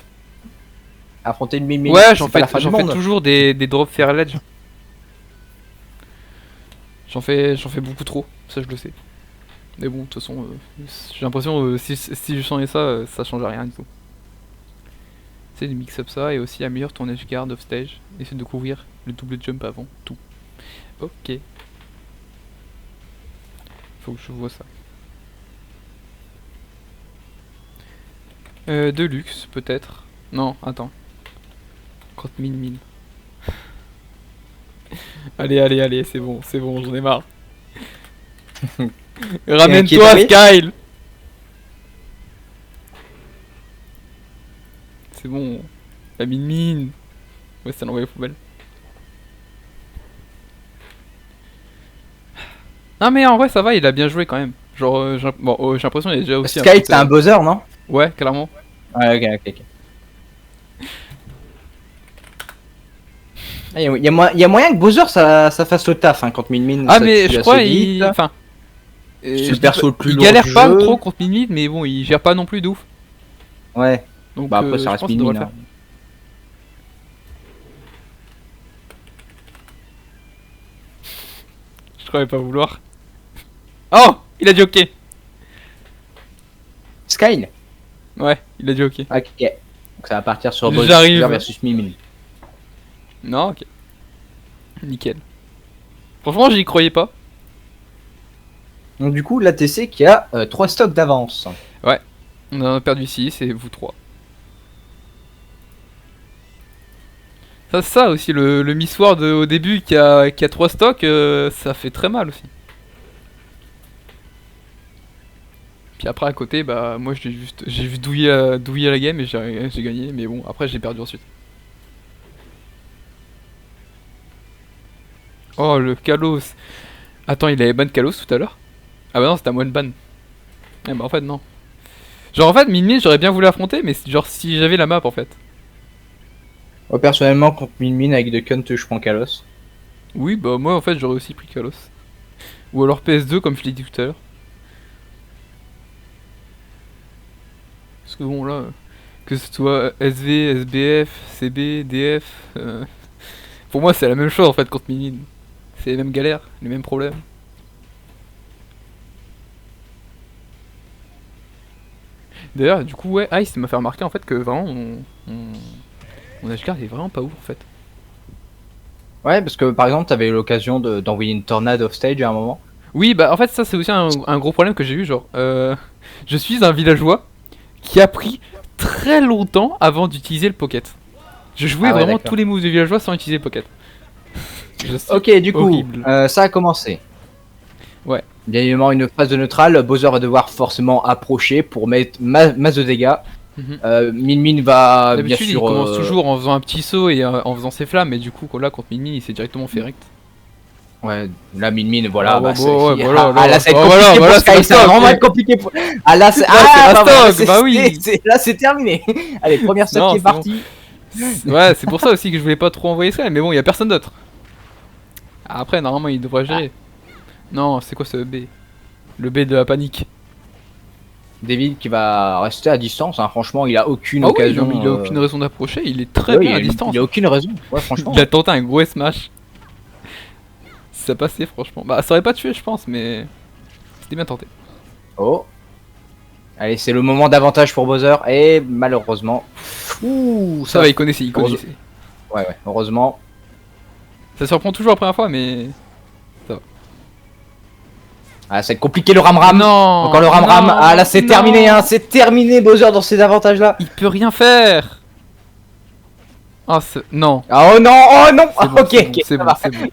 Affronter une mine. Ouais, c'est j'en pas la fais fin du monde. toujours des drops fair ledge. J'en fais beaucoup trop, ça je le sais. Mais bon, de toute façon, j'ai l'impression si je changeais ça, ça change rien du tout. C'est de mix up ça et aussi améliore ton edge guard off stage. Essaie de couvrir le double jump avant tout. Ok. Faut que je vois ça. Deluxe peut-être. Non, attends. Crotte mine. Allez, c'est bon, j'en ai marre. Ramène-toi, Skyle! c'est bon. La mine. Ouais, ça l'envoie aux poubelles. Non mais en vrai ça va, il a bien joué quand même. Genre, bon, j'ai l'impression qu'il est déjà aussi... Sky, c'est un buzzer, non? Ouais, clairement. Ouais, ok. Il y a moyen que Bowser ça fasse le taf hein, contre Min. Ah mais je crois il... Enfin... C'est le perso le plus il lourd galère du pas jeu. trop contre Min, mais bon, il gère pas non plus de ouf. Ouais. Donc Bah après ça je reste pense qu'il devrait Min. le faire. Je croyais pas vouloir. Oh, il a dit ok. Sky. Ouais, il a dit ok. Ok. Donc ça va partir sur Bowser J'arrive. versus Min. Non, ok. Nickel. Franchement, j'y croyais pas. Donc du coup, l'ATC qui a 3 stocks d'avance. On en a perdu 6 et vous 3. Ça aussi, le Miss Ward au début qui a 3 stocks, ça fait très mal aussi. Puis après à côté, bah moi j'ai juste douillé la game et j'ai gagné, mais bon après j'ai perdu ensuite. Oh le Kalos. Attends, il avait ban Kalos tout à l'heure? Ah bah non, c'était à moi de ban. Eh bah en fait non. Genre en fait Min j'aurais bien voulu affronter, mais genre si j'avais la map en fait. Moi personnellement contre Min avec de Cunt je prends Kalos. Oui bah moi en fait j'aurais aussi pris Kalos. Ou alors PS2 comme je l'ai dit tout à l'heure. Parce que bon là, que ce soit SV, SBF, CB, DF, pour moi c'est la même chose en fait contre Min. C'est les mêmes galères, les mêmes problèmes. D'ailleurs, du coup, ouais, Ice m'a fait remarquer en fait que vraiment mon HCard est vraiment pas ouf en fait. Ouais, parce que par exemple, t'avais eu l'occasion d'envoyer une tornade off stage à un moment. Oui, bah en fait, ça c'est aussi un gros problème que j'ai eu. Genre, je suis un villageois qui a pris très longtemps avant d'utiliser le pocket. Je jouais Ah ouais, vraiment d'accord. tous les moves de villageois sans utiliser le pocket. Ok, du coup, horrible. ça a commencé. Ouais. Bien évidemment, une phase de neutral, Bowser va devoir forcément approcher pour mettre masse de dégâts. Mhm. Min va bien D'habitude, il sûr. commence toujours en faisant un petit saut et en faisant ses flammes, mais du coup, là, contre Min, il s'est directement fait rect. Ouais, là Min, voilà. Ah, bah, ouais, c'est- ouais, ah, voilà, ah, là, ça va être voilà, compliqué voilà, pour c'est Sky, la ça va stock, vraiment et- être compliqué pour. Ah là, c'est Là, c'est la voilà, stock, bah oui. Là, c'est terminé. Allez, première stock Non, qui est c'est partie. Ouais, c'est pour ça aussi que je voulais pas trop envoyer ça, mais bon, il y a personne d'autre. Après, normalement, il devrait gérer. Non, c'est quoi ce B? Le B de la panique. David qui va rester à distance, hein. Franchement, il a aucune Ah oui, occasion. non, mais il a aucune raison d'approcher, il est très Ouais, bien à distance. Il a aucune raison. Ouais, franchement. Il a tenté un gros smash. Ça passait, franchement. Bah, ça aurait pas tué, je pense, mais c'était bien tenté. Oh. Allez, c'est le moment d'avantage pour Bowser et malheureusement. Ouh, Ça va, il connaissait, il connaissait. Ouais, heureusement. Ça surprend toujours la première fois, mais. Ah, c'est compliqué le ram-ram. Non. Encore le ram-ram. non, Ah là, c'est non. terminé, hein. C'est terminé, Bowser, dans ces avantages-là. Il peut rien faire. Ah, non. Ah, oh non, oh non. C'est bon, Ok, c'est bon, ok. c'est ça bon, va. c'est bon.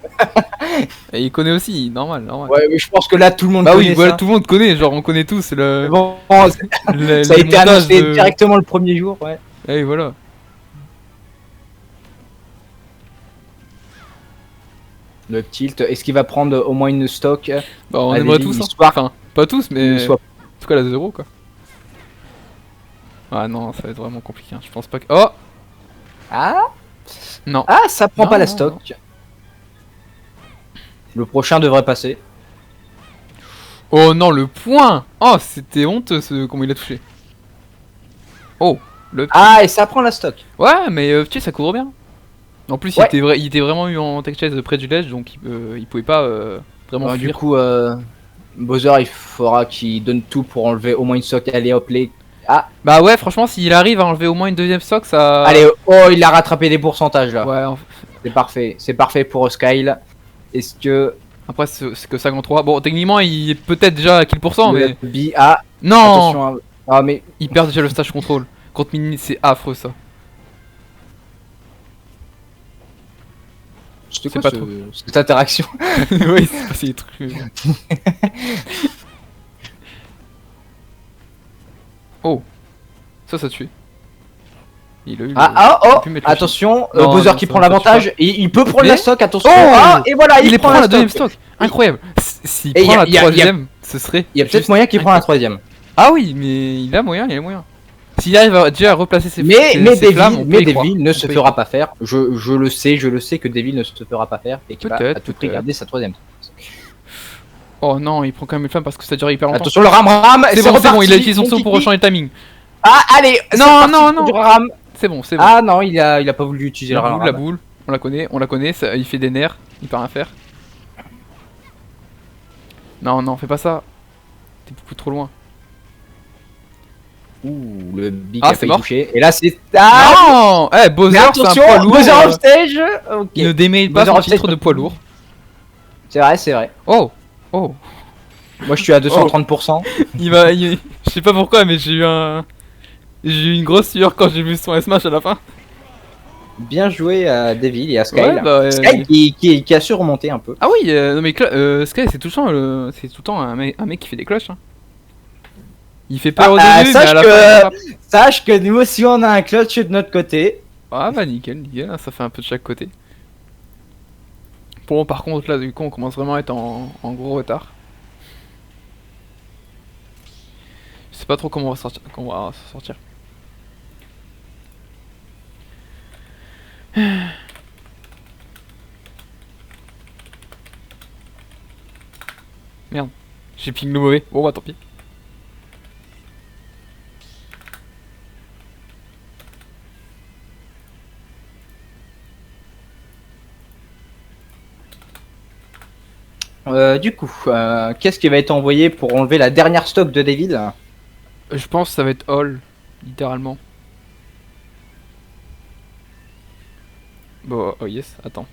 Et il connaît aussi, normal, normal. Ouais, mais je pense que là, tout le monde Bah connaît oui, voilà, ça. tout le monde connaît, genre on connaît tous le. Bon, ça a les été montages annoncé de- directement le premier jour, ouais. Ah oui, voilà. Le tilt, est-ce qu'il va prendre au moins une stock? Bah on Allez, aimerait tous, hein. histoire- Enfin, pas tous, mais. Soit- En tout cas la 0 quoi. Ah non, ça va être vraiment compliqué, hein. Je pense pas que. Oh. Ah, Non. ah, ça prend Non, pas la non, stock. Le prochain devrait passer. Oh non, le point. Oh, c'était honteux comment il a touché. Oh, le. Ah, et ça prend la stock. Ouais, mais tu sais, ça couvre bien. En plus, Ouais. il était vraiment eu en tech chase près du ledge, donc il pouvait pas vraiment Alors, fuir. du coup, Bowser, il faudra qu'il donne tout pour enlever au moins une stock. Allez, hop, les. Ah, Bah ouais, franchement, s'il arrive à enlever au moins une deuxième stock, ça. allez, oh, il a rattrapé des pourcentages là. Ouais, C'est parfait pour Skyle. Est-ce que. après, c'est que 53. Bon, techniquement, il est peut-être déjà à kill %, mais. Ah, Non. attention. Hein. Ah, mais. Il perd déjà le stage control. Contre Mini, c'est affreux ça. C'était C'est quoi pas trop. cette interaction? Oui, c'est passé des trucs. Oh, ça tue. Il a eu Oh, pu mettre le attention, Non, Bowser non, qui ça prend va, l'avantage, ça et il peut prendre Mais- la stock, attention. Oh Ah, et voilà, il prend prend la stock. deuxième stock. Incroyable. S'il Et prend la y a- troisième, ce serait. Il y a peut-être juste moyen qu'il prend la incroyable. troisième. Ah oui, mais il a moyen, il a moyen. S'il arrive déjà à replacer ses Mais flammes, on peut y croire. Devil ne On se peut y fera pas faire. Je le sais que Devil ne se fera pas faire et qu'il va Peut-être, à tout prix peut-être. garder sa troisième. Oh non, il prend quand même une flamme parce que ça dure hyper longtemps. Attention le ram, C'est bon, reparti. il a utilisé son saut pour Kiki. rechanger le timing. Ah, allez, c'est Non, reparti non, pour non. du ram. C'est bon. Ah non, il a pas voulu utiliser le ram. La boule, on la connaît, ça, il fait des nerfs, il peut rien faire. Non, fais pas ça. T'es beaucoup trop loin. Ouh, le big Ah, a c'est failli mort. toucher. Et là c'est Non Bowser, Mais c'est un attention, poids lourd. Bowser off stage. Ok. Il ne démérite pas Bowser son off stage. titre de poids lourd. C'est vrai. Oh Moi je suis à 230%. je sais pas pourquoi, mais j'ai eu une grosse sueur quand j'ai vu son S-Smash à la fin. Bien joué à Devil et à Sky. Ouais, là. bah, Sky qui a su remonter un peu. Ah oui, non mais Sky, c'est tout le temps un mec qui fait des cloches. Hein. Il fait peur au début, mais à la fin. Sache que nous aussi on a un clutch de notre côté. Ah bah nickel, ça fait un peu de chaque côté. Bon, par contre, là, du coup, on commence vraiment à être en gros retard. Je sais pas trop comment on va sortir. Merde, j'ai ping le mauvais. Bon bah tant pis. Du coup, qu'est-ce qui va être envoyé pour enlever la dernière stock de Devil? Je pense que ça va être all, littéralement. Bon, oh yes, attends.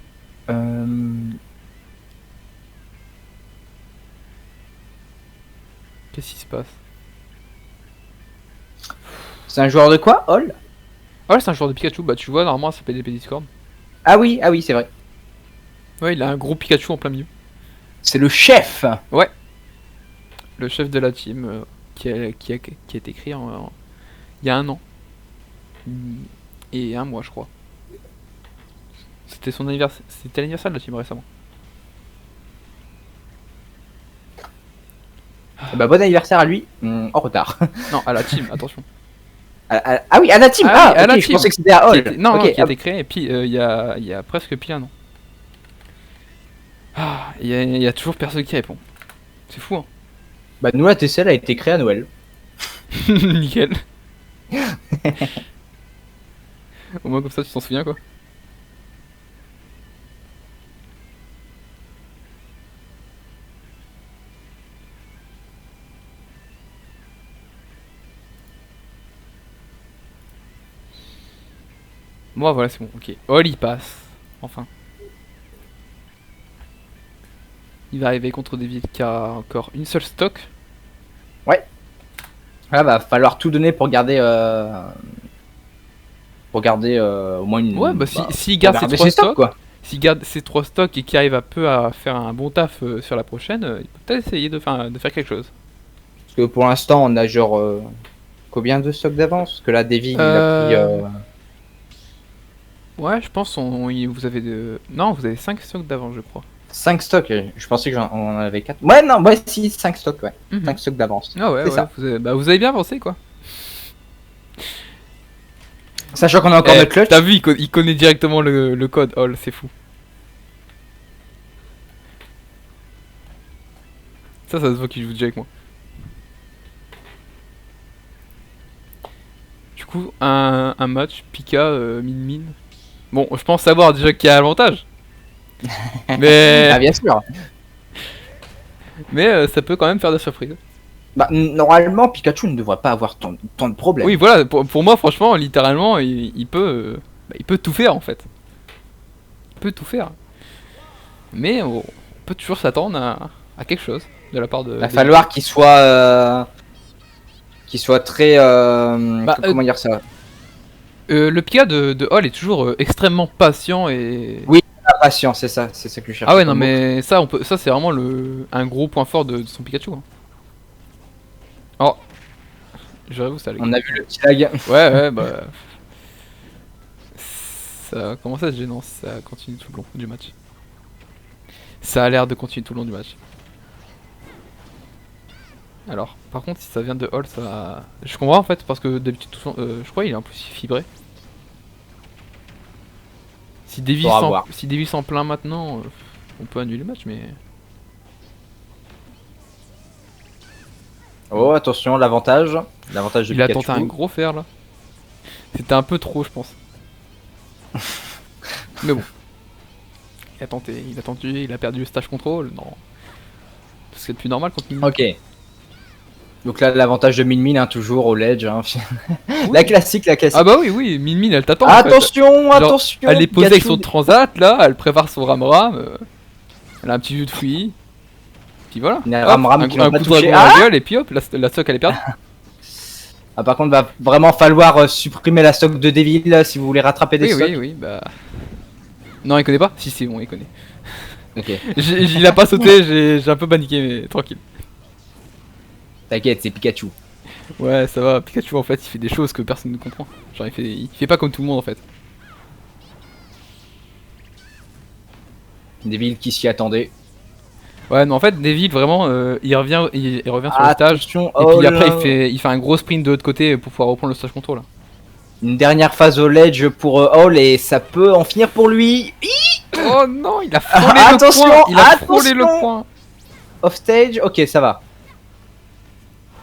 Qu'est-ce qui se passe? C'est un joueur de quoi? All? Ah, c'est un joueur de Pikachu, bah tu vois, normalement ça s'appelle des Discord. Ah oui, c'est vrai. Ouais, il a un gros Pikachu en plein milieu. C'est le chef. Le chef de la team qui a été créé il y a un an. Et un mois, je crois. C'était son anniversaire. C'était l'anniversaire de la team récemment. Bah bon anniversaire à lui. En retard. Non, à la team, attention. Ah oui, à la team. Ah oui, à ok, la je team. pensais que c'était à All. Non, Ok, qui a été créé, et puis il y a presque pile un an. Ah, il y a toujours personne qui répond. C'est fou, hein. Bah nous la TCL a été créée à Noël. Nickel. Au moins comme ça tu t'en souviens quoi. Bon voilà c'est bon, ok. All il passe. Enfin. Il va arriver contre Devil qui a encore une seule stock. Là va falloir tout donner pour garder au moins une. Ouais bah s'il garde ses garder 3 ses stocks, stocks, quoi. s'il garde ses 3 stocks et qu'il arrive à faire un bon taf sur la prochaine, il peut peut-être essayer de faire quelque chose. Parce que pour l'instant on a genre combien de stocks d'avance? Parce que là Devil il a pris. Ouais je pense vous avez non vous avez 5 stocks d'avance je crois. 5 stocks, je pensais que j'en en avait 4. Ouais, non, ouais, si, 5 stocks, ouais. Mhm. 5 stocks d'avance. Ah ouais, C'est ouais ça. vous avez bien avancé quoi. Sachant qu'on a encore notre clutch. T'as vu, il connaît directement le code all, c'est fou. Ça se voit qu'il joue déjà avec moi. Du coup, un match, Pika, min. Bon, je pense savoir déjà qui a l'avantage. Mais, Ah, bien sûr. mais ça peut quand même faire des surprises. Bah, normalement, Pikachu ne devrait pas avoir tant de problèmes. Oui, voilà, pour moi, franchement, littéralement, il peut tout faire en fait. Il peut tout faire. Mais on peut toujours s'attendre à quelque chose de la part de. Il va falloir qu'il soit très. Comment dire ça? Le Pika de Hall est toujours extrêmement patient et. Oui. Patient, c'est ça que je cherche. Ah ouais, non, mais ça, ça c'est vraiment un gros point fort de son Pikachu. Hein. Oh, j'avoue ça. On a vu le petit lag. Ouais, bah. Ça commence à être gênant si ça continue tout le long du match. Ça a l'air de continuer tout le long du match. Alors, par contre, si ça vient de Hall, ça... Je comprends en fait, parce que d'habitude, je crois qu'il est un peu fibré. Si Davis en plein maintenant, on peut annuler le match, mais... Oh, attention, l'avantage de Il a Pikachu. tenté un gros fer là. C'était un peu trop, je pense. Mais bon. Il a tenté, il a perdu le stage control, non. C'est le plus normal quand il... Ok. Donc là, l'avantage de Min hein, toujours au ledge. Hein. La classique. Ah bah oui, Min elle t'attend. Attention, en fait. attention. Elle est posée avec son transat là, elle prépare son ram. Elle a un petit jus de fruits. Puis voilà. Un coup de dragon dans la gueule et puis hop, la stock elle est perdue. Ah, par contre, va vraiment falloir supprimer la stock de Devil si vous voulez rattraper des stocks. Oui, bah. Non, il connaît pas? Si, c'est bon, il connaît. Ok. Il a pas sauté, j'ai un peu paniqué, mais tranquille. T'inquiète, c'est Pikachu. Ouais, ça va. Pikachu en fait, il fait des choses que personne ne comprend. Genre, il fait pas comme tout le monde en fait. Devil qui s'y attendait. Ouais, non, en fait, Devil vraiment, il revient sur le stage. Et Oh puis après, il fait un gros sprint de l'autre côté pour pouvoir reprendre le stage contrôle. Une dernière phase au ledge pour Hall et ça peut en finir pour lui. Oh non, il a frôlé le point. Il a frôlé le point. Off stage, ok, ça va.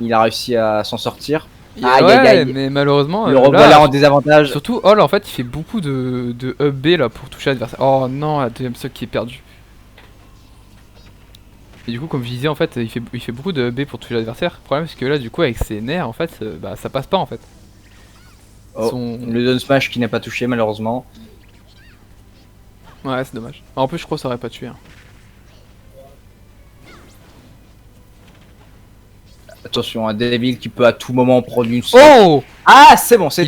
Il a réussi à s'en sortir. Aïe, mais malheureusement, le revoilà en désavantage. Surtout Hall, en fait, il fait beaucoup de up B là pour toucher l'adversaire. Oh non, la deuxième stock qui est perdue. Et du coup, comme je disais, en fait, il fait beaucoup de B pour toucher l'adversaire. Le problème, c'est que là, du coup, avec ses nerfs, en fait, bah, ça passe pas en fait. Le down smash qui n'a pas touché malheureusement. Ouais, c'est dommage. En plus, je crois que ça aurait pas tué. Hein. Attention, un Devil qui peut à tout moment prendre une stock. Oh! Ah, c'est bon, c'est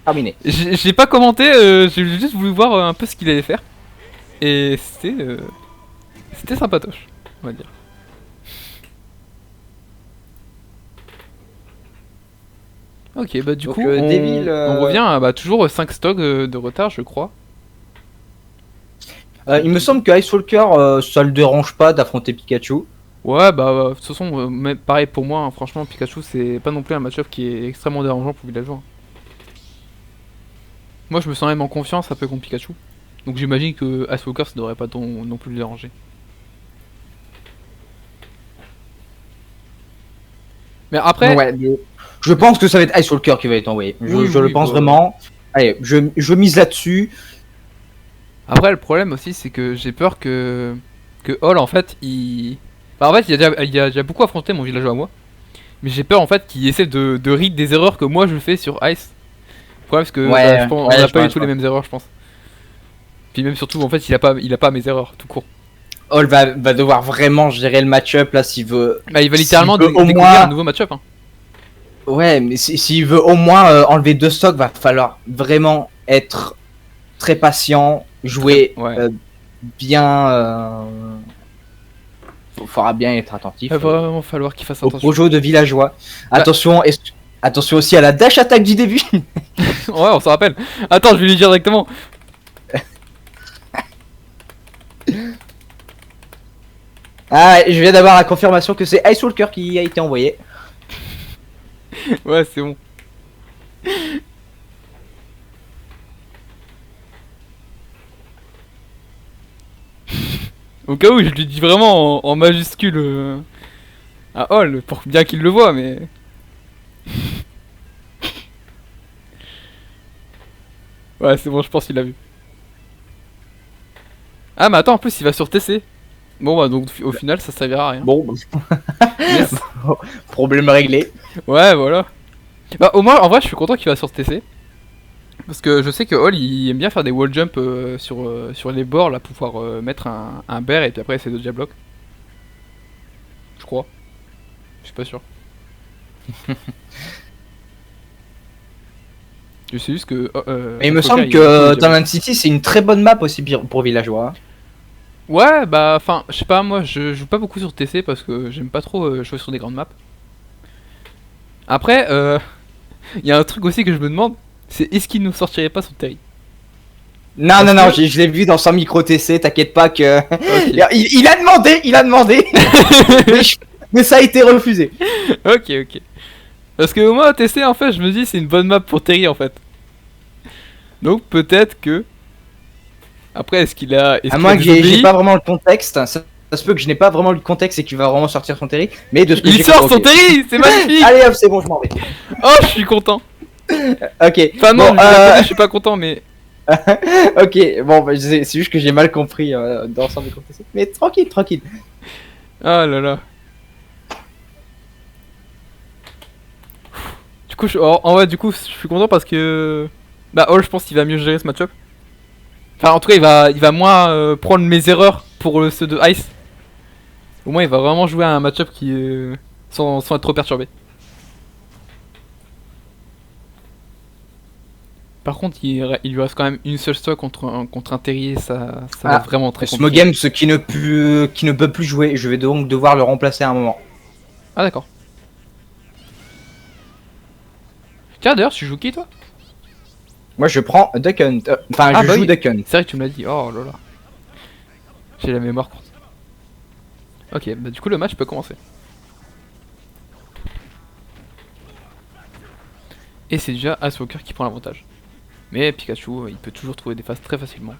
terminé. J'ai pas commenté, j'ai juste voulu voir un peu ce qu'il allait faire. Et c'était sympatoche, on va dire. Ok, bah du coup, on revient à toujours 5 stocks de retard, je crois. Il me semble que Ice Walker, ça le dérange pas d'affronter Pikachu. Ouais, bah de toute façon, pareil pour moi, hein, franchement, Pikachu c'est pas non plus un match-up qui est extrêmement dérangeant pour Villageois. Moi je me sens même en confiance un peu contre Pikachu. Donc j'imagine que Ice Walker ça devrait pas non plus le déranger. Mais après... Ouais, je pense que ça va être Ice Walker qui va être envoyé. Je le pense vraiment. Allez, je mise là-dessus. Après le problème aussi c'est que j'ai peur que Hall en fait il... Bah, en fait il a déjà beaucoup affronté mon villageois à moi. Mais j'ai peur en fait qu'il essaie de read des erreurs que moi je fais sur Ice. Le problème c'est que on a pas eu tous les mêmes erreurs je pense. Puis même surtout en fait il a pas mes erreurs tout court. Hall va devoir vraiment gérer le match-up là s'il veut. Bah il va littéralement découvrir un nouveau match-up hein. Ouais, mais s'il veut au moins enlever 2 stocks, va falloir vraiment être très patient, jouer bien. Faudra bien être attentif. Il va vraiment falloir qu'il fasse attention. Au jeu de villageois. Attention, attention aussi à la dash attaque du début. Ouais, on s'en rappelle. Attends, je vais lui dire directement. Ah, je viens d'avoir la confirmation que c'est Ice Walker qui a été envoyé. Ouais, c'est bon. Au cas où, je lui dis vraiment en majuscule à Hall pour bien qu'il le voit, mais. Ouais, c'est bon, je pense qu'il l'a vu. Ah, mais attends, en plus, il va sur TC. Bon, bah, donc au final, ça servira à rien. Bon, Yes. problème réglé. Ouais, voilà. Bah, au moins, en vrai, je suis content qu'il va sur TC. Parce que je sais que Hall il aime bien faire des wall jump sur les bords là pour pouvoir mettre un bear et puis après essayer de déjà bloc. Je crois. Je suis pas sûr. Je sais juste que. Mais il me semble que Talent City c'est une très bonne map aussi pour villageois. Ouais, bah, enfin, je sais pas, moi je joue pas beaucoup sur TC parce que j'aime pas trop jouer sur des grandes maps. Après, il y a un truc aussi que je me demande, c'est est-ce qu'il nous sortirait pas son Terry? Non, non, non, je l'ai vu dans son micro TC, t'inquiète pas que. Ok. Il a demandé mais ça a été refusé. Ok, ok. Parce que moi, TC, en fait, je me dis, c'est une bonne map pour Terry, en fait. Donc peut-être que. Après, est-ce qu'il a. Est-ce À qu'il moins a que des j'ai OBI? pas vraiment le contexte, ça se peut que je n'ai pas vraiment le contexte et qu'il va vraiment sortir son Terry, mais de ce que Il j'ai sort compris, son Terry, c'est magnifique. Allez hop, c'est bon, je m'en vais. Oh, je suis content. Ok. Enfin non, Bon, je la connais, je suis pas content, mais. ok, bon, bah, c'est juste que j'ai mal compris dans son micro TC. Mais tranquille, tranquille. Ah là là. Du coup, en vrai, du coup, je suis content parce que. Bah, Hall, je pense qu'il va mieux gérer ce match-up. Enfin, en tout cas, il va moins prendre mes erreurs pour ceux de Ice. Au moins, il va vraiment jouer à un match-up qui. Sans être trop perturbé. Par contre, il lui reste quand même une seule stock contre un terrier, ça va Ah, vraiment très compliqué. Smogem, ce qui ne peut plus jouer, je vais donc devoir le remplacer à un moment. Ah, d'accord. Tiens, d'ailleurs, tu joues qui toi? Moi, je prends Duck Hunt. Enfin, Ah, je bah joue oui. Duck Hunt. C'est vrai que tu me l'as dit, oh là là. J'ai la mémoire courte. Ok, bah du coup, le match peut commencer. Et c'est déjà Ice Walker qui prend l'avantage. Mais Pikachu, il peut toujours trouver des phases très facilement.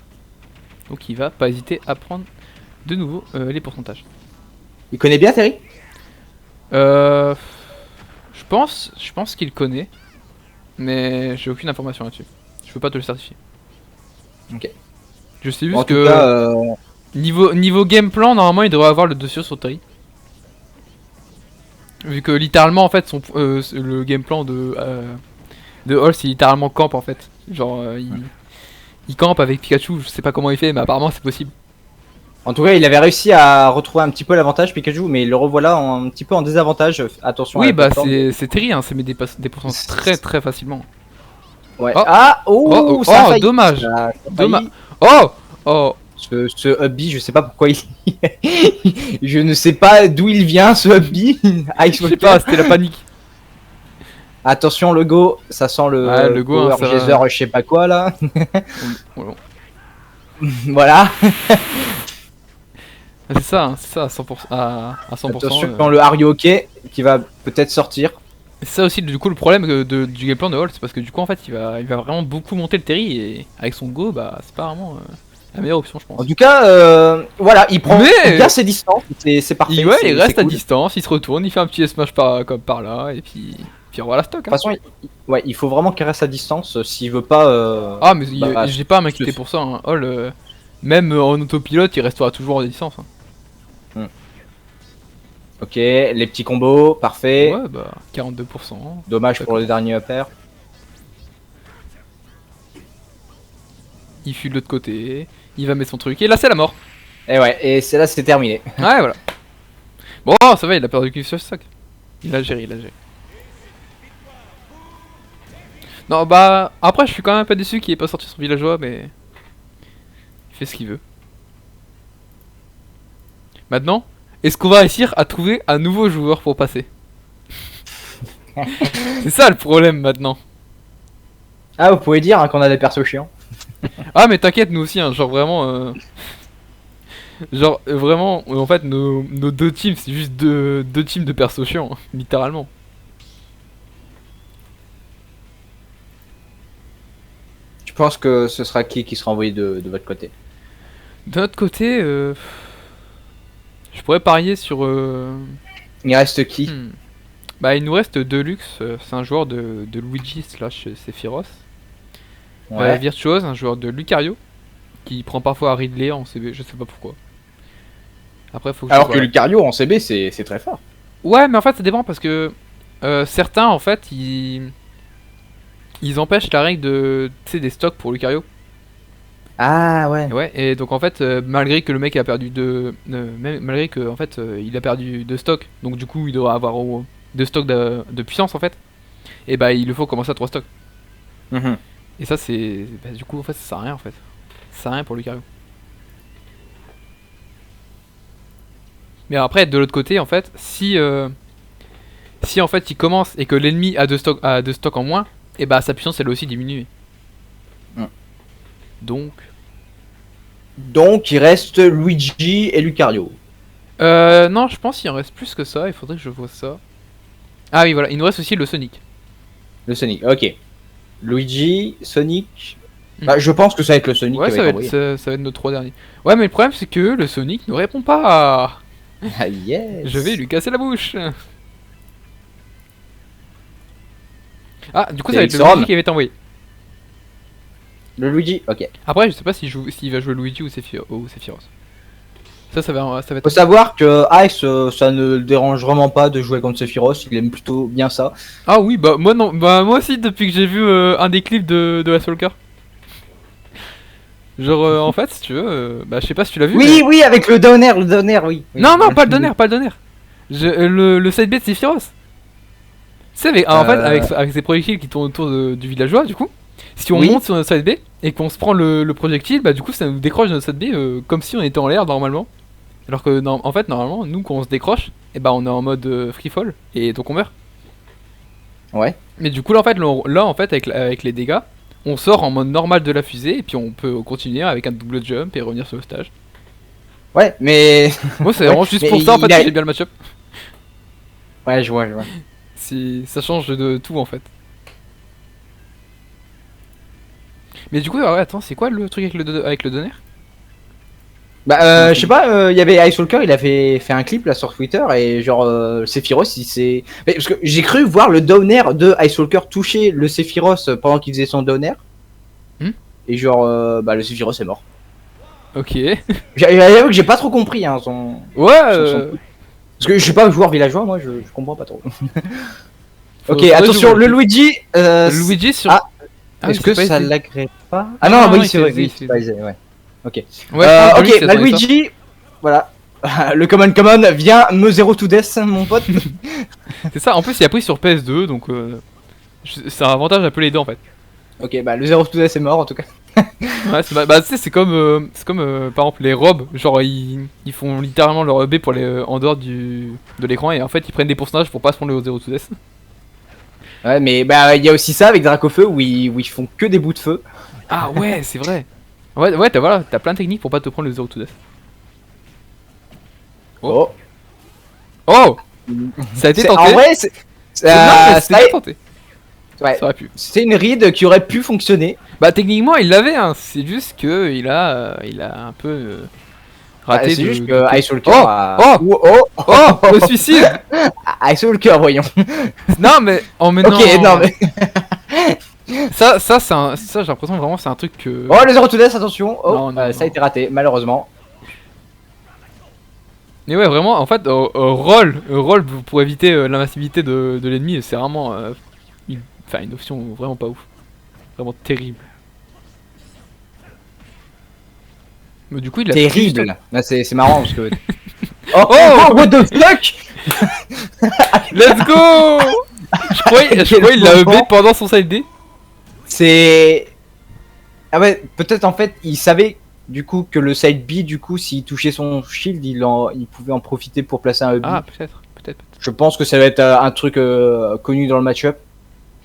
Donc il va pas hésiter à prendre de nouveau les pourcentages. Il connaît bien Terry? Je pense qu'il connaît. Mais j'ai aucune information là-dessus. Je peux pas te le certifier. Ok. Je sais juste En tout que cas, niveau game plan, normalement il devrait avoir le dessus sur Terry. Vu que littéralement en fait le game plan de Hall c'est littéralement camp en fait. Genre il campe avec Pikachu, je sais pas comment il fait mais apparemment c'est possible. en tout cas, il avait réussi à retrouver un petit peu l'avantage Pikachu, mais le revoilà un petit peu en désavantage. Attention. à Oui la bah plateforme. c'est Terry hein, c'est met des pourcentages très très facilement. Ouais. Oh. Ah, Oh, ça a oh, failli. dommage. Ça a Dommage. failli. Oh oh Ce Hubby, je sais pas pourquoi il. Je ne sais pas d'où il vient ce Hubby. je sais pas, c'était la panique. Attention, le go, ça sent le. Ouais, le go, hein, Power ça va. Geyser, je sais pas quoi là. Voilà. Voilà. C'est ça à 100%. À 100%. Attention, le Harioke qui va peut-être sortir. C'est ça aussi du coup le problème du gameplay de Hall, c'est parce que du coup en fait il va vraiment beaucoup monter le Terry et avec son go bah c'est pas vraiment la meilleure option je pense. En tout cas, voilà, il prend Mais- bien ses distances, c'est parfait. Il c'est reste à cool. distance, il se retourne, il fait un petit smash comme par là et puis revoit la stock. De toute façon, ouais, il faut vraiment qu'il reste à distance s'il veut pas. Ah mais bah, j'ai pas à m'inquiéter pour ça, hein. Hall, même en autopilote il restera toujours à distance. Hein. Ok, les petits combos, parfait. Ouais bah 42%. Dommage pour le dernier upper. Il fuit de l'autre côté, il va mettre son truc et là c'est la mort. Et ouais, et c'est là c'est terminé. Ouais voilà. Bon ça va il a perdu le sur stock. Il a géré. Non bah après je suis quand même un peu déçu qu'il ait pas sorti son villageois mais il fait ce qu'il veut. Maintenant, est-ce qu'on va réussir à trouver un nouveau joueur pour passer? C'est ça le problème maintenant. Ah, vous pouvez dire hein, qu'on a des persos chiants. Ah mais t'inquiète nous aussi hein, genre vraiment vraiment en fait nos deux teams c'est juste deux teams de persos chiants, hein, littéralement. Je pense que ce sera qui sera envoyé de votre côté. De notre côté, je pourrais parier sur Il reste qui? Bah il nous reste Deluxe, c'est un joueur de Luigi slash Sephiroth. Ouais. Virtuose, un joueur de Lucario, qui prend parfois à Ridley en CB, je sais pas pourquoi. Après faut que Alors je que vois. Lucario en CB c'est très fort. Ouais mais en fait ça dépend parce que certains en fait ils empêchent la règle de tu sais des stocks pour Lucario. Ah ouais. Et ouais et donc en fait malgré que le mec a perdu malgré que en fait il a perdu de stock, donc du coup il devrait avoir deux stocks de puissance en fait. Et bah il le faut commencer à 3 stocks. Mhm. Et ça c'est bah, du coup en fait ça sert à rien en fait. Ça sert à rien pour Lucario. Mais après de l'autre côté en fait si en fait il commence et que l'ennemi a deux stocks en moins, et bah sa puissance elle est aussi diminuée. Mm. Donc Donc il reste Luigi et Lucario. Non, je pense qu'il en reste plus que ça, il faudrait que je vois ça. Ah oui, voilà, il nous reste aussi le Sonic. Le Sonic, ok. Luigi, Sonic. Hmm. Bah, je pense que ça va être le Sonic. Ouais, qui ça va, va être ça va être nos 3 derniers. Ouais, mais le problème c'est que le Sonic ne répond pas. Ah yes. Je vais lui casser la bouche. Ah, du coup, ça va être le X-Rom. Luigi qui va être envoyé. Le Luigi, ok. Après, je sais pas s'il va jouer Luigi ou Sephiroth. Ça va Faut être. savoir que Ice, ça ne le dérange vraiment pas de jouer contre Sephiroth, il aime plutôt bien ça. Ah oui, bah moi non, bah moi aussi depuis que j'ai vu un des clips de Ice Walker. Genre en fait, si tu veux, bah je sais pas si tu l'as vu. Oui, oui, avec le Downer, oui. Oui. Non, non, pas le donner, pas le donner. Le side B de Sephiroth. Tu sais, en fait, avec ces projectiles qui tournent autour du villageois, du coup, si on Oui. monte sur notre side B et qu'on se prend le projectile, bah du coup ça nous décroche de notre side B comme si on était en l'air normalement. Alors que en fait, normalement, nous quand on se décroche, et bah on est en mode free fall et donc on meurt. Ouais. Mais du coup, là en fait avec les dégâts, on sort en mode normal de la fusée et puis on peut continuer avec un double jump et revenir sur le stage. Ouais, mais. Moi, c'est Ouais, vraiment juste mais pour ça en il fait a- que j'aime bien le match-up. Ouais, je vois, je vois. Ça change de tout en fait. Mais du coup, ouais, attends, c'est quoi le truc avec le donner? Bah, je sais pas, il y avait Ice Walker, il avait fait un clip là sur Twitter et genre Sephiroth, il s'est. Mais parce que j'ai cru voir le Downer de Ice Walker toucher le Sephiroth pendant qu'il faisait son Downer. Hmm. Et genre, bah, le Sephiroth est mort. Ok. J'avoue que j'ai pas trop compris hein, son. Ouais. son- Parce que je suis pas joueur villageois, moi je comprends pas trop. Ok, faudrait attention, jouer le Luigi. Luigi sur. Ah, Ah, est-ce c'est que pas ça essayé. l'aggrave pas? Ah Non, non, non, oui, il c'est s'est vrai, essayé, oui, il c'est s'est pas essayé, ouais. Ok. Ouais, je pense que lui, Ok, c'est bah attendait ça. Luigi, voilà. Le common vient me 0 to death, mon pote. C'est ça, en plus il a pris sur PS2 donc c'est un avantage un peu les deux en fait. Ok, bah le 0 to death est mort en tout cas. Ouais, bah tu sais, c'est comme, par exemple les robes, genre ils font littéralement leur B pour les en dehors de l'écran et en fait ils prennent des pourcentages pour pas se prendre le 0 to death. Ouais, mais bah il y a aussi ça avec Dracofeu où ils font que des bouts de feu. Ah ouais, c'est vrai. Ouais, t'as plein de techniques pour pas te prendre le 0 to death. Oh. Oh, ça a été tenté. En vrai, Non, mais c'était ça- bien tenté. ouais, Ça aurait pu. c'est une ride qui aurait pu fonctionner. Bah techniquement il l'avait, hein. C'est juste que il a un peu raté. C'est juste que Ice Walker Oh, a. oh. Oh, le suicide. Ice Walker, voyons. Non mais en maintenant. Ok, non mais. Ça j'ai l'impression vraiment c'est un truc que. Oh, le 0 to death, attention. Oh, Non, non, ça a non. été raté, malheureusement. Mais ouais, vraiment, en fait, roll pour éviter l'invincibilité de l'ennemi, c'est vraiment une option vraiment pas ouf. Vraiment terrible. Mais du coup, il a Terrible. Bah, c'est marrant parce que. Oh, Oh, what the fuck. Let's go. Je croyais il l'a EB pendant son side D. C'est. Ah ouais, peut-être en fait, il savait du coup que le side B, du coup, s'il touchait son shield, il pouvait en profiter pour placer un EB. Ah, peut-être. Je pense que ça va être un truc connu dans le match-up.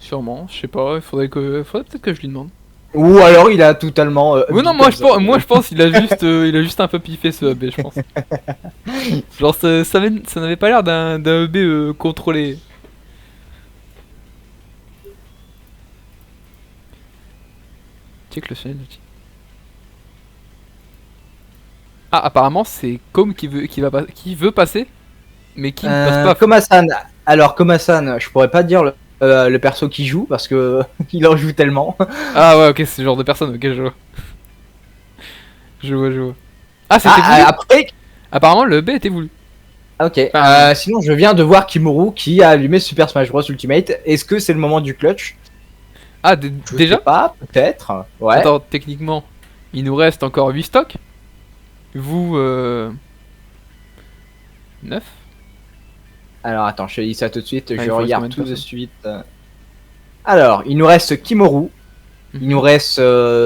Sûrement, je sais pas, faudrait peut-être que je lui demande. Ou alors il a totalement. Oui, non, moi je pense qu'il a juste un peu piffé ce EB, je pense. Genre, ça n'avait pas l'air d'un EB contrôlé. Check le challenge. Ah, apparemment, c'est Com qui veut passer, mais qui ne passe pas. Komasan. Alors, Komasan, je pourrais pas dire le perso qui joue parce que il en joue tellement. Ah ouais, ok, c'est le genre de personne, ok, je vois. Je vois. Ah, c'était voulu. Après. Apparemment, le B était voulu. Ok. Enfin, Sinon, je viens de voir Kimuru qui a allumé Super Smash Bros Ultimate. Est-ce que c'est le moment du clutch? Ah, Je déjà sais pas, peut-être. Ouais. Attends, techniquement, il nous reste encore 8 stocks. Vous, 9. Alors attends, je te dis ça tout de suite, il je faut rester regarde combien de tout de personnes suite. Alors, il nous reste Kimuru, il nous reste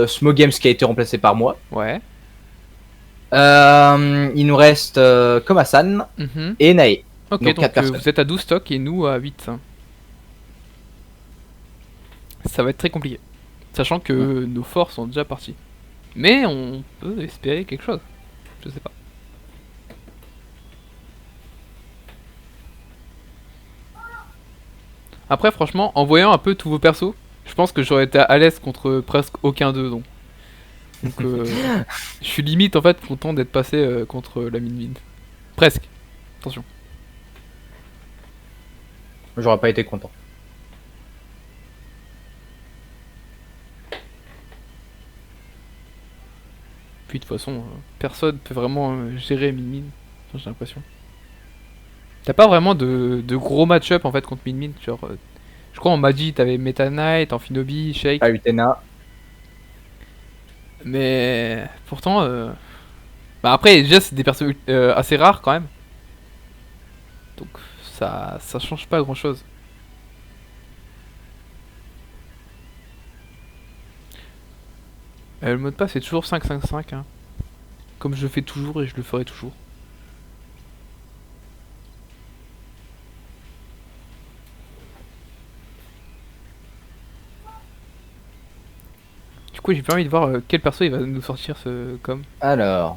Smo Games qui a été remplacé par moi. Ouais. Il nous reste Komasan Mhm. et Nae. Ok, Donc, donc, quatre personnes. vous êtes à 12 stocks et nous à 8. Ça va être très compliqué. Sachant que nos forts sont déjà partis. Mais on peut espérer quelque chose. Je sais pas. Après, franchement, en voyant un peu tous vos persos, je pense que j'aurais été à l'aise contre presque aucun d'eux. Donc, je suis limite en fait content d'être passé contre la Min. Presque. Attention. J'aurais pas été content. Puis de toute façon, personne peut vraiment gérer Min. J'ai l'impression. T'as pas vraiment de gros match-up en fait contre Min. Genre, je crois en Magi t'avais Meta Knight, en Finobi, Shake. Ah, Utena. Mais pourtant, bah après déjà c'est des persos assez rares quand même. Donc ça change pas grand chose. Le mot de passe c'est toujours 555 hein. Comme je le fais toujours et je le ferai toujours. Du coup j'ai pas envie de voir quel perso il va nous sortir ce com. Alors.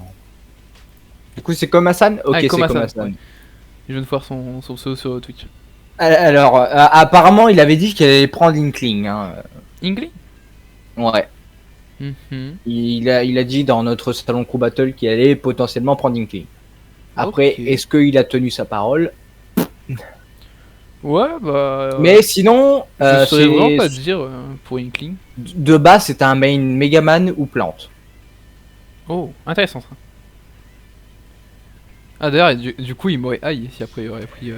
Du coup, c'est comme Hassan. Ok, Ah, c'est comme comme Hassan, Hassan. ouais. Je viens de voir son pseudo sur Twitch. Alors, apparemment, il avait dit qu'il allait prendre Inkling. Hein. Ingli. Ouais. Il a dit dans notre salon Crew Battle qu'il allait potentiellement prendre Inkling. Après, Ok. est-ce qu'il a tenu sa parole? Ouais bah. Mais sinon, je saurais vraiment c'est- pas te dire pour Inkling. de base, c'était un main Megaman ou Plante. Oh, intéressant ça. Ah d'ailleurs, du coup il m'aurait aïe si après il aurait pris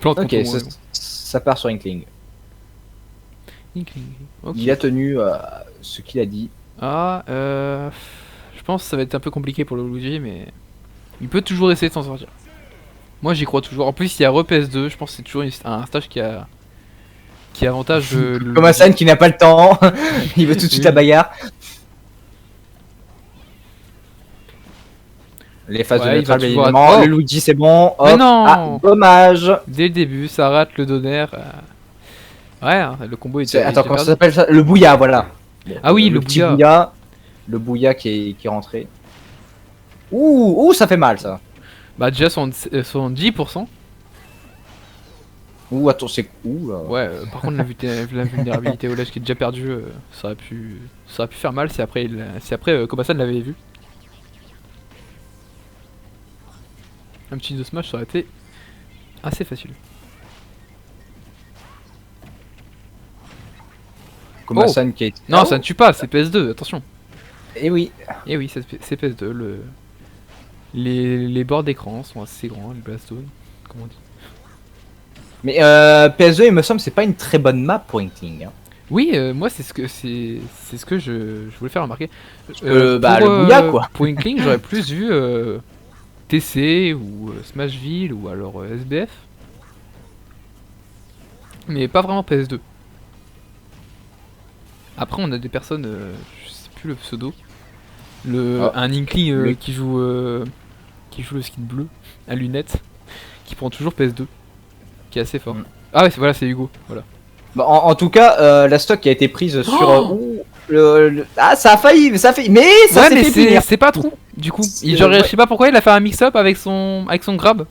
plante Ok, contre moi. ça part sur Inkling. Inkling. Ok. Il a tenu ce qu'il a dit. Ah, je pense que ça va être un peu compliqué pour le Luigi, mais il peut toujours essayer de s'en sortir. Moi j'y crois toujours. En plus il y a PS2, je pense que c'est toujours un stage qui avantage le Comme Hassan qui n'a pas le temps, il veut tout de suite Oui. la bagarre. Les phases Ouais, de il va neutral, bien toujours évidemment. attendre. Le Luigi, c'est bon. Mais Hop. non. Ah, dommage. Dès le début, ça rate le donner. Ouais, hein, le combo est Attends, comment ça s'appelle ça? Le bouilla, voilà. Ah oui, le petit bouilla. bouilla. Le bouilla qui est rentré. Ouh, ça fait mal ça. Bah déjà 70%. Ouh, attends, c'est ouh. Ouais, par contre la vulnérabilité au ledge qui est déjà perdu, ça aurait pu faire mal si après Kobasan l'avait vu. Un petit de smash ça aurait été assez facile. Comme Hassan qui est. Non, ça ne tue pas, c'est PS2, attention. Et oui. Et oui, c'est PS2. Les bords d'écran sont assez grands, les Blastone, comme on dit. Mais PS2, il me semble, c'est pas une très bonne map pour Inkling. Hein. Oui, moi c'est ce que je voulais faire remarquer. Bah, le bouilla, quoi. Pour Inkling, j'aurais plus vu TC ou Smashville ou alors SBF. Mais pas vraiment PS2. Après, on a des personnes, je sais plus le pseudo. Un Inkling qui joue le skin bleu à lunettes, qui prend toujours PS2, qui est assez fort. Ah ouais, voilà, c'est Hugo. Voilà. Bah, en tout cas, la stock qui a été prise sur. Ah, ça a failli, mais ça s'est fait punir. C'est pas trop. Du coup, genre, je sais pas pourquoi il a fait un mix-up avec son grab,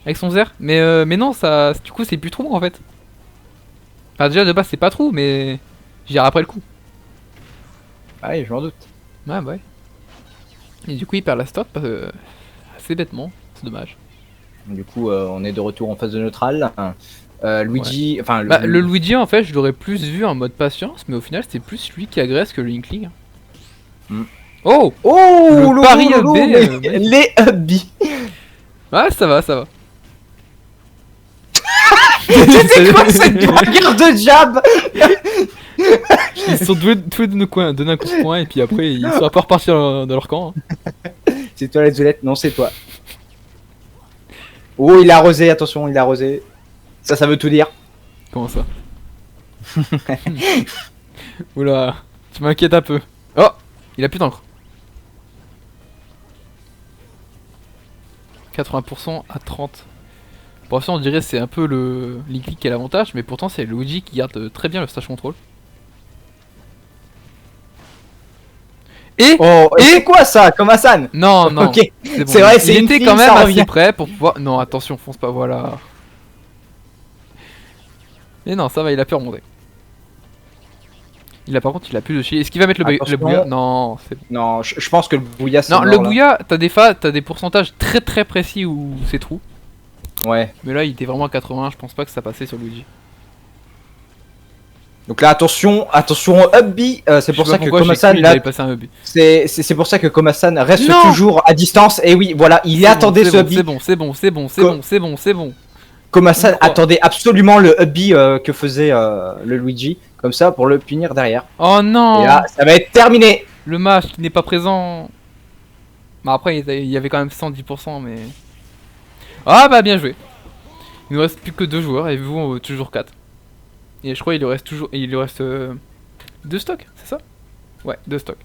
avec son zer. Mais non, ça, du coup, c'est plus trop en fait. Enfin, déjà de base, c'est pas trop, mais j'irai après le coup. Ah oui, je m'en doute. Ouais, bah ouais. Et du coup, il perd la stock assez bêtement. C'est dommage. Du coup, on est de retour en phase de neutral. Luigi, ouais. enfin le Luigi en fait, je l'aurais plus vu en mode patience, mais au final, c'était plus lui qui agresse que le Inkling. Oh, le pari B, les Ubbi. Ouais, ça va, ça va. C'est quoi cette guerre de jab? Ils sont tous les deux donner un coup de poing et puis après ils sont pas repartis dans leur camp. Hein. C'est toi la Zulette? Non, c'est toi. Oh, il a arrosé, attention, il a arrosé. Ça veut tout dire. Comment ça? Oula, tu m'inquiètes un peu. Oh, il a plus d'encre. 80% à 30. Pour ça, on dirait c'est un peu le Linkly qui a l'avantage, mais pourtant c'est Luigi qui garde très bien le stage control. Oh, Et c'est quoi ça, comme Hassan? Non, non. Ok. C'est bon. C'est vrai, Il c'est une était fille, quand même ça assez revient. près pour pouvoir. Non, attention, fonce pas, voilà. Mais non, ça va, il a pu remonter. Par contre, il a plus de chier. Est-ce qu'il va mettre le Attention. bouillard? Non, c'est bon. Non, je pense que le bouillard c'est Non, mort, le là. bouillard, t'as des pourcentages très très précis où c'est trou. Ouais. Mais là, il était vraiment à 80, je pense pas que ça passait sur Luigi. Donc là, attention au up B. C'est pour ça que Komasan, il là, avait passé un hub. c'est pour ça que Komasan reste Non. toujours à distance. Et oui, voilà, il attendait ce up B. C'est bon, c'est bon, c'est bon, c'est bon, c'est bon, c'est bon. Komasan Pourquoi attendait absolument le up B que faisait le Luigi, comme ça, pour le punir derrière. Oh non. Et là, ça va être terminé. Le match qui n'est pas présent. Bah après, il y avait quand même 110%, mais... Ah bah bien joué. Il nous reste plus que 2 joueurs et vous, toujours 4. Et je crois qu'il lui reste toujours... Il lui reste 2 stocks, c'est ça? Ouais, 2 stocks.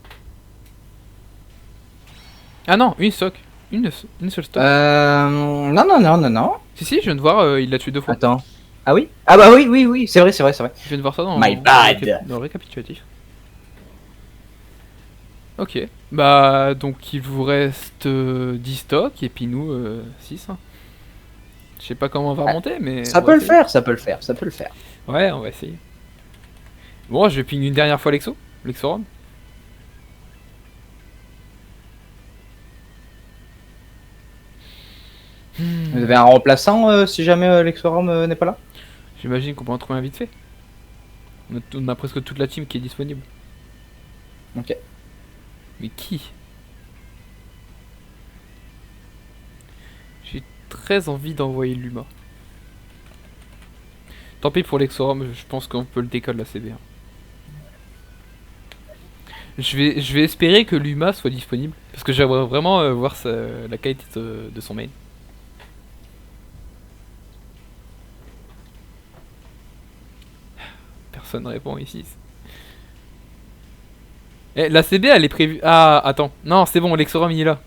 Ah non, une stock. Une seule stock. Non. Si, je viens de voir, il l'a tué 2 fois. Attends. Ah oui? Ah bah oui, c'est vrai. Je viens de voir ça dans, My bad. dans le récapitulatif. Ok. Bah, donc il vous reste 10 stocks et puis nous 6. Hein. Je sais pas comment on va remonter, mais. Ça on va peut le essayer. faire, ça peut le faire. Ouais, on va essayer. Bon, je ping une dernière fois Lexorum. Vous avez un remplaçant si jamais Lexorum n'est pas là? J'imagine qu'on peut en trouver un vite fait. On a presque toute la team qui est disponible. Ok. Mais qui? J'ai très envie d'envoyer Luma. Tant pis pour Lexorum, je pense qu'on peut le décoller la CB. Je vais espérer que Luma soit disponible. Parce que j'aimerais vraiment voir la qualité de son main. Personne ne répond ici. Eh, la CB elle est prévue. Ah, attends. Non, c'est bon, Lexorum il est là.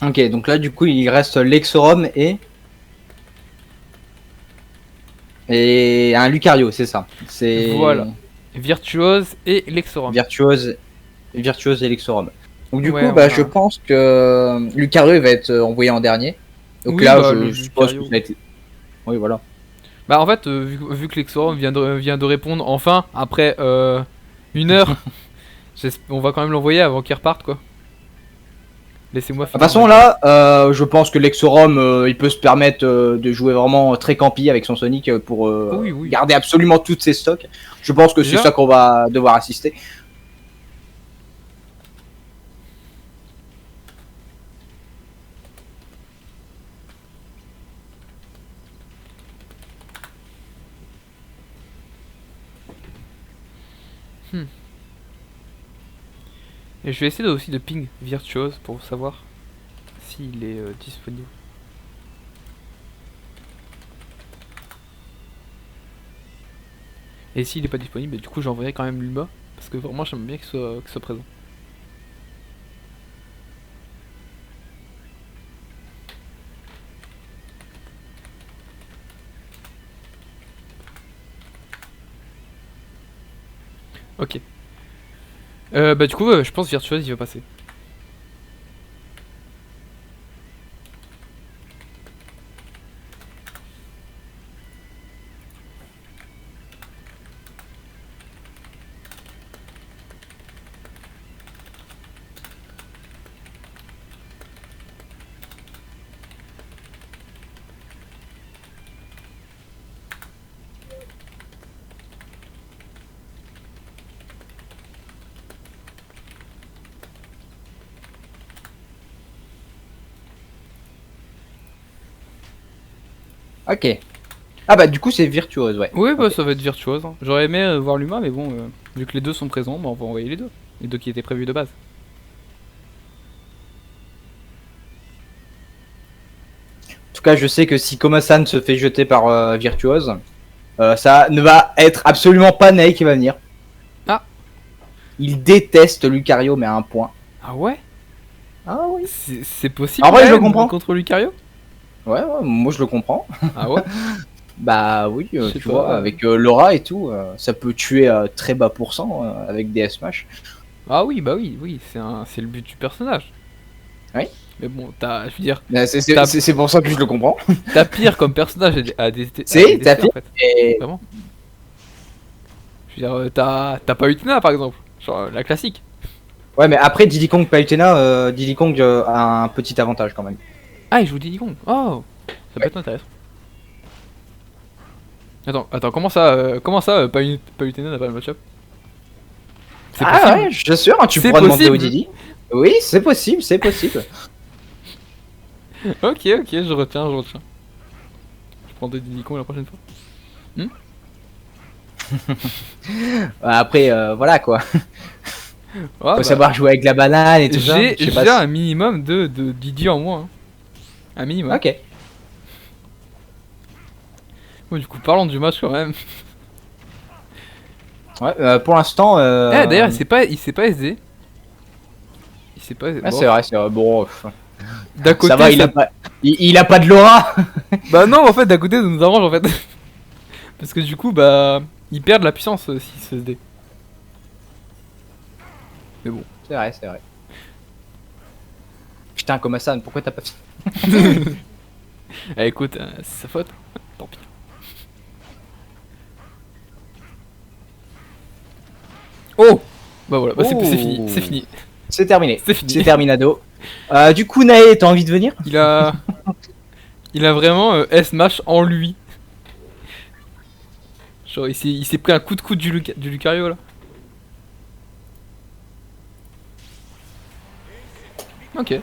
Ok, donc là du coup il reste Lexorum et un Lucario, c'est ça. C'est Voilà. Virtuose et Lexorum. Virtuose et Lexorum. Donc du Ouais, coup, on a- je pense que Lucario il va être envoyé en dernier. Donc Oui, là, bah, je le suppose que Lucario. ça a été. Oui, voilà. Bah en fait, vu que Lexorum vient de répondre enfin, après 1 heure, on va quand même l'envoyer avant qu'il reparte quoi. Laissez-moi De toute façon, là, je pense que Lexorum il peut se permettre de jouer vraiment très campi avec son Sonic pour Oui. garder absolument toutes ses stocks. Je pense que c'est Déjà ça qu'on va devoir assister. Et je vais essayer aussi de ping Virtuose pour savoir s'il est disponible. Et s'il est pas disponible, du coup j'enverrai quand même Luma. Parce que vraiment j'aime bien qu'il soit présent. Ok. Bah du coup je pense Virtuose il va passer. Ok. Ah bah du coup c'est Virtuose, ouais. Oui bah Ok. ça va être Virtuose. Hein. J'aurais aimé voir Luma mais bon, vu que les deux sont présents, bah, on va envoyer les deux. Les deux qui étaient prévus de base. En tout cas, je sais que si Komasan se fait jeter par Virtuose, ça ne va être absolument pas Ney qui va venir. Ah. Il déteste Lucario, mais à un point. Ah ouais? Ah oui. C'est possible En vrai, quand je le même, comprends. contre Lucario? Ouais, moi je le comprends. Ah ouais? Bah oui, Je sais tu pas, vois, avec l'aura et tout, ça peut tuer très bas pourcent avec des smash. Ah oui, bah oui, c'est le but du personnage. Oui. Mais bon, je veux dire, C'est c'est pour ça que je le comprends. t'as pire comme personnage à C'est, t'as détester en pire. fait. Et... Vraiment. Je veux dire, t'as pas Utena par exemple. Genre la classique. Ouais, mais après Diddy Kong Palutena, Diddy Kong a un petit avantage quand même. Ah, il joue Diddy Kong. Oh, ça peut Ouais. être intéressant. Attends, comment ça, pas Utena n'a pas le match-up? C'est Ah possible. ouais, je suis sûr, hein, tu C'est pourras demander au possible. Diddy. Oui, c'est possible, c'est possible. Ok, je retiens. Je prendrai Diddy Kong la prochaine fois. Après, voilà quoi. Ah, Faut bah, savoir jouer avec la banane et tout ça. j'ai Je sais pas un minimum de Diddy en moins. Hein. Un minimum. Ok. Bon, du coup, parlons du match quand même. Ouais, pour l'instant. Eh, d'ailleurs, il s'est pas SD. Il s'est pas SD. Ah, Bon, c'est vrai. Bon, d'un côté, ça va, il a pas de l'aura. Bah non, en fait, d'un côté, ça nous arrange en fait. Parce que du coup, bah, ils perdent la puissance s'ils se SD. Mais bon. C'est vrai, c'est vrai. Putain, Komasan, pourquoi t'as pas fait? Eh, écoute, c'est sa faute. Tant pis. Oh! Bah voilà, bah, c'est Oh. fini, c'est fini. C'est terminé. C'est fini. C'est terminado. Du coup, Nae, t'as envie de venir? Il a. Il a vraiment S-Mash en lui. Genre, il s'est pris un coup de coude du Lucario là. Ok.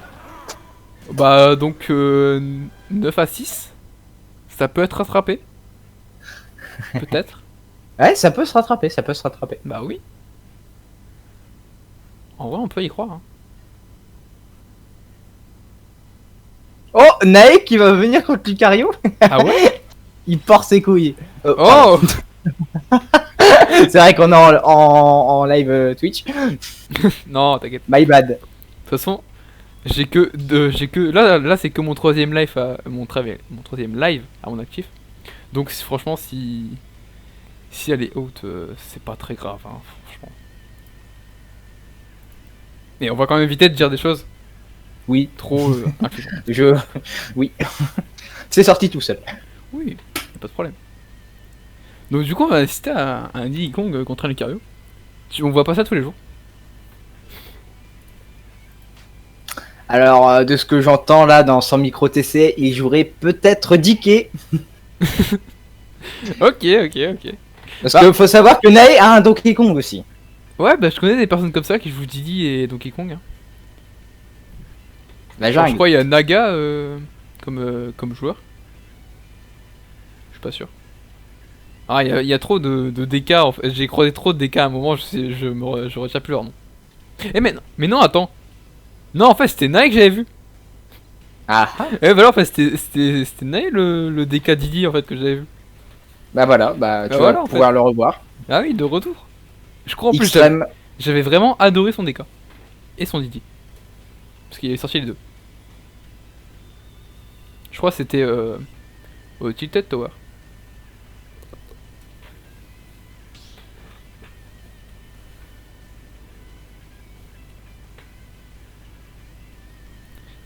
Bah, donc 9 à 6. Ça peut être rattrapé. Peut-être. Ouais, ça peut se rattraper, ça peut se rattraper. Bah oui. En vrai, on peut y croire. Hein. Oh, Nae qui va venir contre Lucario. Ah ouais? Il porte ses couilles. Oh! C'est vrai qu'on est en live Twitch. Non, t'inquiète. My bad. De toute façon, j'ai que là c'est que mon troisième live mon troisième live à mon actif. Donc franchement si elle est haute, c'est pas très grave hein, franchement. Mais on va quand même éviter de dire des choses Oui, trop influentes. Oui. C'est sorti tout seul. Oui, y a pas de problème. Donc du coup on va assister à un Diddy Kong contre un Lucario. On voit pas ça tous les jours. Alors, de ce que j'entends là dans son micro TC, il jouerait peut-être Diké. Ok. Parce Bah. qu'il faut savoir que Nae a un Donkey Kong aussi. Ouais bah je connais des personnes comme ça qui jouent Diddy et Donkey Kong. Hein. La Genre, je jungle. crois il y a Naga comme joueur. Je suis pas sûr. Ah, il y a trop de DK en fait. J'ai croisé trop de DK à un moment, je retiens plus leur nom. Eh, mais non, attends. Non, en fait, c'était Nike que j'avais vu. Ah, Eh, bah, en fait, c'était Nike le DK Didi en fait que j'avais vu. bah voilà, bah tu Bah voilà, vas en pouvoir le revoir. Ah oui, de retour. Je crois en plus, Extrême. j'avais vraiment adoré son DK. Et son Didi. Parce qu'il est sorti les deux. Je crois que c'était au Tilted Tower.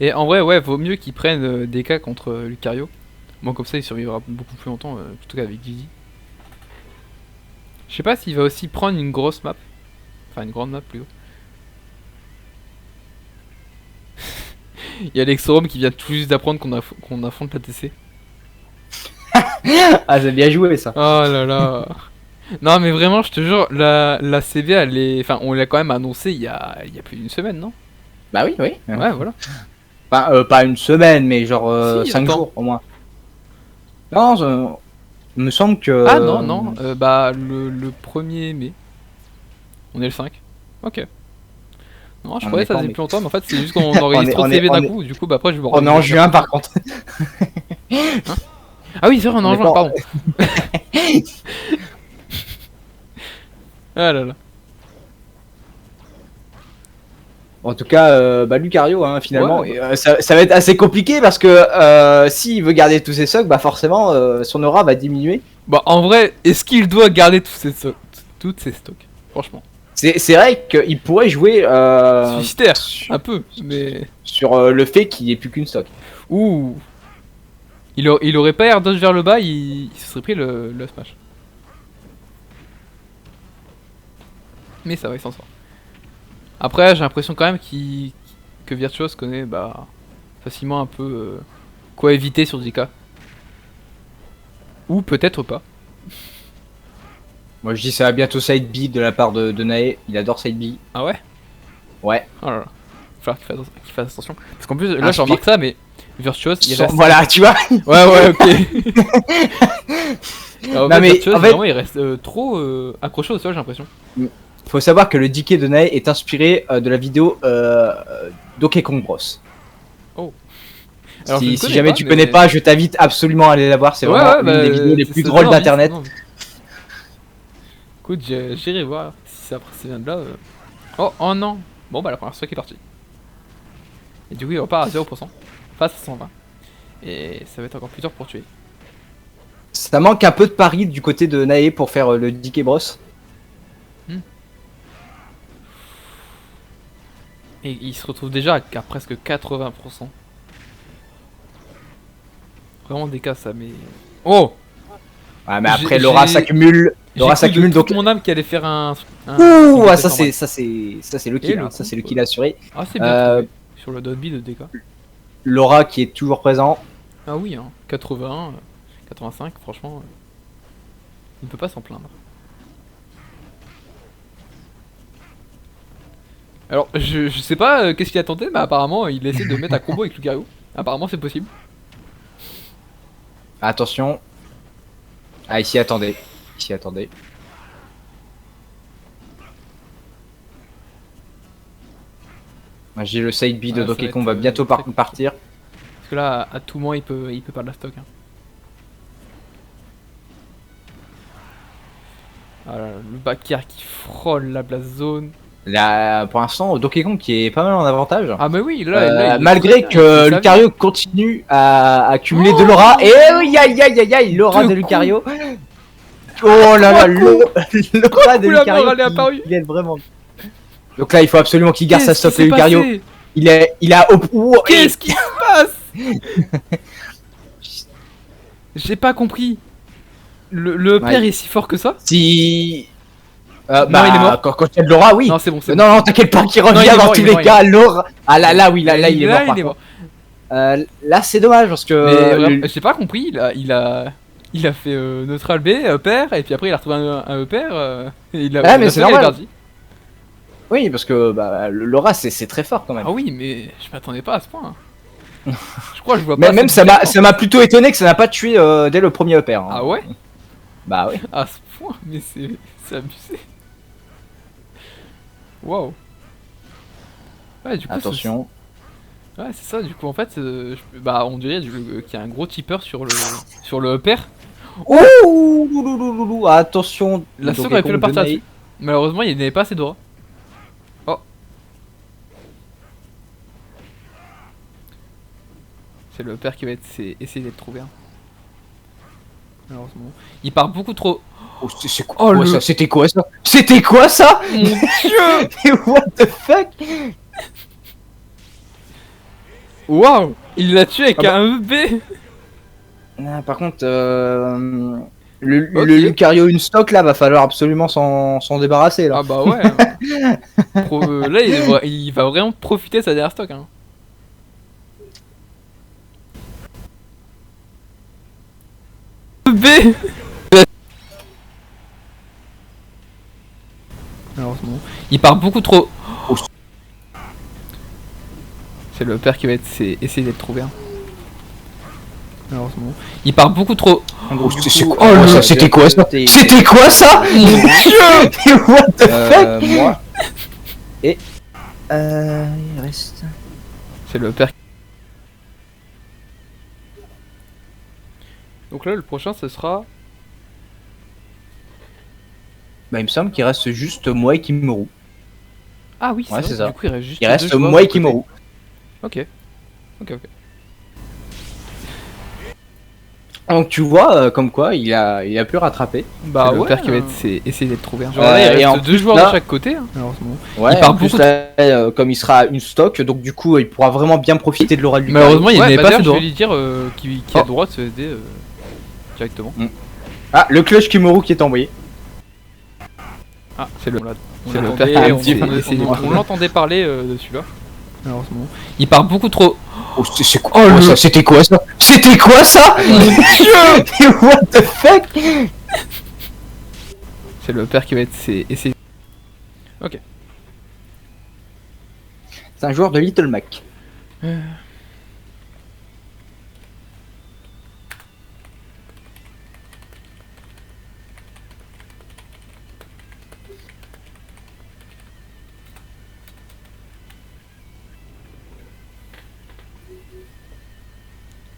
Et en vrai, ouais, vaut mieux qu'ils prennent DK contre Lucario. Bon, comme ça, il survivra beaucoup plus longtemps, plutôt qu'avec Didi. Je sais pas s'il va aussi prendre une grosse map. Enfin, une grande map plutôt. Il y a l'Exorum qui vient tout juste d'apprendre qu'on affronte la TC. Ah, j'ai bien joué ça. Oh là là. Non, mais vraiment, je te jure, la CB, elle est. Enfin, on l'a quand même annoncé il y a plus d'une semaine, non? Bah oui. Ouais, voilà. Enfin, pas une semaine, mais genre Si, 5 attends. jours au moins. Non, il me semble que. Ah non, bah le 1er mai. On est le 5. Ok. Non, je On croyais est que ça pas en faisait mai. plus longtemps, mais en fait, c'est juste qu'on enregistre trop de on est- CB on d'un est- coup, du coup, bah après, je me On est en juin par contre. Ah oui, c'est vrai, on est en On est juin, pas- pardon. Ah là là. En tout cas, Lucario, hein, finalement, Ouais. et, ça va être assez compliqué parce que s'il veut garder tous ses stocks, bah forcément son aura va diminuer. Bah en vrai, est-ce qu'il doit garder toutes ces stocks? Franchement. C'est vrai qu'il pourrait jouer Suicidaire, un peu, mais... sur le fait qu'il n'y ait plus qu'une stock. Ouh. Il aurait pas air dodge vers le bas, il se serait pris le smash. Mais ça va, il s'en sort. Après, j'ai l'impression quand même que Virtuos connaît bah, facilement un peu quoi éviter sur DK. Ou peut-être pas. Moi je dis ça va bientôt side B de la part de Nae, il adore side B. Ah ouais? Ouais. Oh là là. Il va falloir qu'il fasse attention. Parce qu'en plus, là je Speed. remarque ça, mais Virtuos, il reste... Voilà, tu vois. Ouais, ok. Alors, Non, mais Virtuos, en fait- vraiment, il reste trop accroché au sol, j'ai l'impression. Faut savoir que le DK de Nae est inspiré de la vidéo Donkey Kong Bros. Alors, je ne Si connais jamais pas, tu mais- connais pas, je t'invite absolument à aller la voir, c'est Ouais, vraiment ouais, bah, une des vidéos les ça plus donne drôles envie, d'internet. ça donne envie. Écoute, j'irai voir si ça vient de là. Oh non. Bon bah la première stock est partie. Et du coup il repart à 0% face à 120. Et ça va être encore plus dur pour tuer. Ça manque un peu de pari du côté de Nae pour faire le DK Bros. Et il se retrouve déjà à presque 80%. Vraiment des cas ça mais... Oh. Ouais, mais J'ai- après l'aura j'ai- s'accumule. L'aura J'ai cru de s'accumule toute donc. mon âme qui allait faire un Ouh, un ça normal. c'est le Et kill, le hein, ça coup, c'est le kill assuré. Ah c'est bien Euh, trouvé. Sur le dot-b de DK. L'aura qui est toujours présent. Ah oui hein. 81, 85 franchement. Il ne peut pas s'en plaindre. Alors, je sais pas qu'est-ce qu'il a tenté, mais apparemment il essaie de mettre un combo avec Lucario. Apparemment c'est possible. Attention. Ah ici attendez. Ici attendez. J'ai le side B de Ouais, ça Donkey va Kong être, va bientôt très compliqué. partir. Parce que là, à tout moment il peut perdre la stock. Hein. Ah là là, le backer qui frôle la blast zone. Là, pour l'instant, Donkey Kong qui est pas mal en avantage. Ah mais oui, là il est Malgré très bien, il que fait sa vie. Lucario continue à accumuler Oh de l'aura. Et aïe aïe aïe aïe, l'aura Deux de coups. Lucario. Oh là là, Trois l'aura de coups, la Lucario. mort, elle est apparue. Il est vraiment. Donc là, il faut absolument qu'il garde sa Qu'est-ce qui stop, le s'est Lucario. passé Il a. Qu'est-ce qui se passe? J'ai pas compris. Le Ouais. père est si fort que ça? Si. il est mort. Quand il y a de l'aura, oui. Non, c'est bon, c'est Non, bon. non, t'inquiète pas, qu'il Non, il revient est dans mort, tous il est les mort, cas. L'aura. Ah là, oui, là, il est mort. Par contre. Là, c'est dommage parce que. Mais j'ai pas compris, il a fait neutral B, père, et puis après il a retrouvé un père, et il a Ouais, mais la c'est stock, elle est normal. partie. Oui, parce que l'aura, c'est très fort quand même. Ah oui, mais je m'attendais pas à ce point. Je crois que je vois Mais pas. même cette différence. ça m'a plutôt étonné que ça n'a pas tué dès le premier upper. Hein. Ah ouais? Bah oui. À ce point? Mais c'est abusé. Waouh. Ouais, du coup. Attention. Ouais, c'est ça, du coup, en fait, bah, on dirait qu'il y a un gros tipper sur le upper. Ouh, loulouloulou, attention. La Donkey seconde aurait pu Kong le partir de Nae. là-dessus. Malheureusement, il n'avait pas assez d'aura. Oh. C'est le père qui va essayer d'être trouvé. Hein. Malheureusement. Il part beaucoup trop. Oh, c'est quoi, Oh, ça? C'était quoi ça? C'était quoi ça? Mon dieu! What the fuck? Waouh! Il l'a tué avec Ah bah. un EB! Ah, par contre, Ok. le Lucario une stock là, va falloir absolument s'en débarrasser là. Ah bah ouais! Là, il va vraiment profiter de sa dernière stock. Hein. EB! Malheureusement. Il part beaucoup trop. Oh. C'est le père qui va essayer d'être trouvé. Hein. Malheureusement. Il part beaucoup trop. Oh, Du c'est coup, quoi, oh, ça? le- C'était quoi ça? C'était quoi ça? Mon dieu! What the fuck? Moi, Il reste. C'est le père. Donc là, le prochain, ce sera. Bah, il me semble qu'il reste juste moi et Kimuru. Ah oui, Ouais, c'est ça. Du coup, il reste juste Il reste deux joueurs moi de et côté. Kimoru. Ok. Donc tu vois, comme quoi il a pu rattraper. Bah C'est le ouais. père qui va essayer d'être trouvé. Genre là, il et en reste deux plus, joueurs là- de chaque côté. Hein. Malheureusement. Ouais, Il part en plus, beaucoup là, comme il sera une stock, donc du coup il pourra vraiment bien profiter de l'aura du Malheureusement, il Ouais, n'avait bah pas d'ailleurs, fait je vais droit. lui dire qu'il a le droit de se SD directement. Ah, le clutch Kimoru qui est envoyé. Ah, C'est le- on c'est le l'entendait- père qui on- a essayé on- d'essayer de on trouver. l'entendait parler de celui-là. Malheureusement. Il part beaucoup trop. Oh, c'est quoi, ça? C'était quoi ça? C'était quoi ça? Mais what the fuck? C'est le père qui va essayer. C'est un joueur de Little Mac.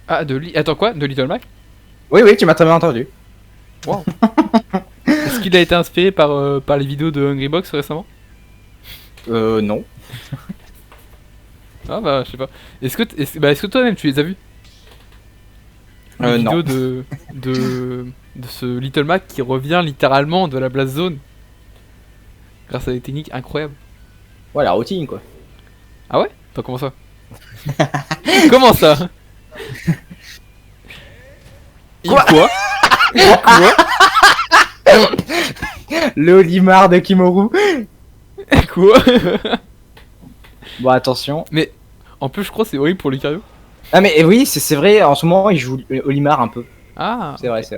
Ah, Attends quoi? De Little Mac? Oui, oui, tu m'as très bien entendu. Est-ce qu'il a été inspiré par les vidéos de Hungrybox récemment? Non. Ah bah je sais pas. Est-ce que toi-même tu les as vus? Les Non. vidéos de ce Little Mac qui revient littéralement de la Blast Zone grâce à des techniques incroyables. Ouais, la routine quoi. Ah ouais? Attends, comment ça? Comment ça? Quoi Le Olimar de Kimoru. Quoi? Bon, attention. En plus je crois que c'est horrible pour Lucario. Ah, mais oui, c'est vrai, en ce moment il joue Olimar un peu. Ah, C'est vrai, c'est